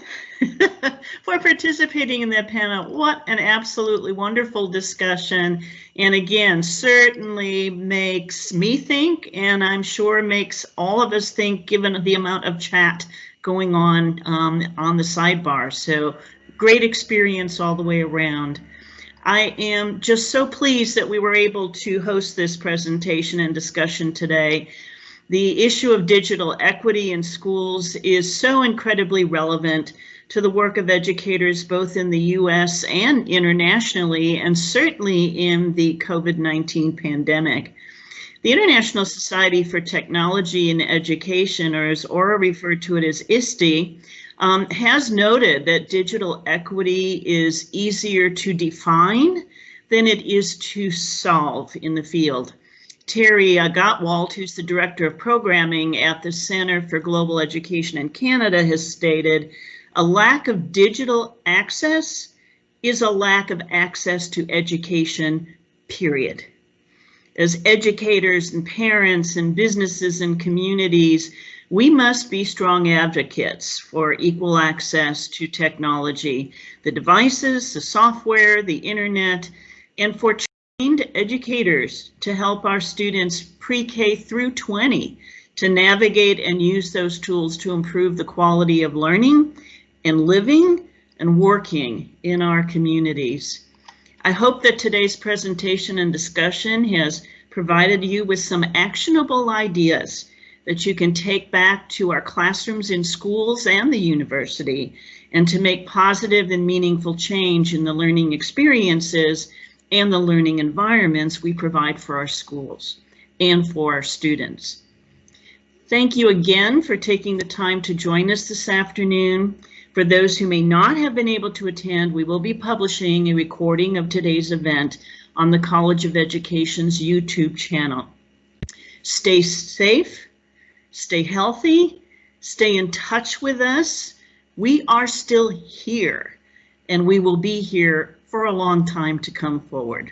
[SPEAKER 1] for participating in that panel. What an absolutely wonderful discussion. And again, certainly makes me think, and I'm sure makes all of us think, given the amount of chat going on the sidebar. So great experience all the way around. I am just so pleased that we were able to host this presentation and discussion today. The issue of digital equity in schools is so incredibly relevant to the work of educators both in the US and internationally, and certainly in the COVID-19 pandemic. The International Society for Technology and Education, or as Aura referred to it as ISTE, has noted that digital equity is easier to define than it is to solve in the field. Terry Gottwald, who's the Director of Programming at the Center for Global Education in Canada, has stated, a lack of digital access is a lack of access to education, period. As educators and parents and businesses and communities, we must be strong advocates for equal access to technology, the devices, the software, the internet, and for trained educators to help our students pre-K through 20 to navigate and use those tools to improve the quality of learning and living and working in our communities. I hope that today's presentation and discussion has provided you with some actionable ideas that you can take back to our classrooms in schools and the university, and to make positive and meaningful change in the learning experiences and the learning environments we provide for our schools and for our students. Thank you again for taking the time to join us this afternoon. For those who may not have been able to attend, we will be publishing a recording of today's event on the College of Education's YouTube channel. Stay safe, stay healthy, stay in touch with us. We are still here, and we will be here for a long time to come forward.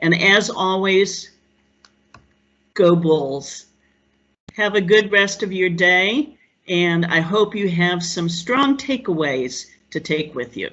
[SPEAKER 1] And as always, go Bulls. Have a good rest of your day, and I hope you have some strong takeaways to take with you.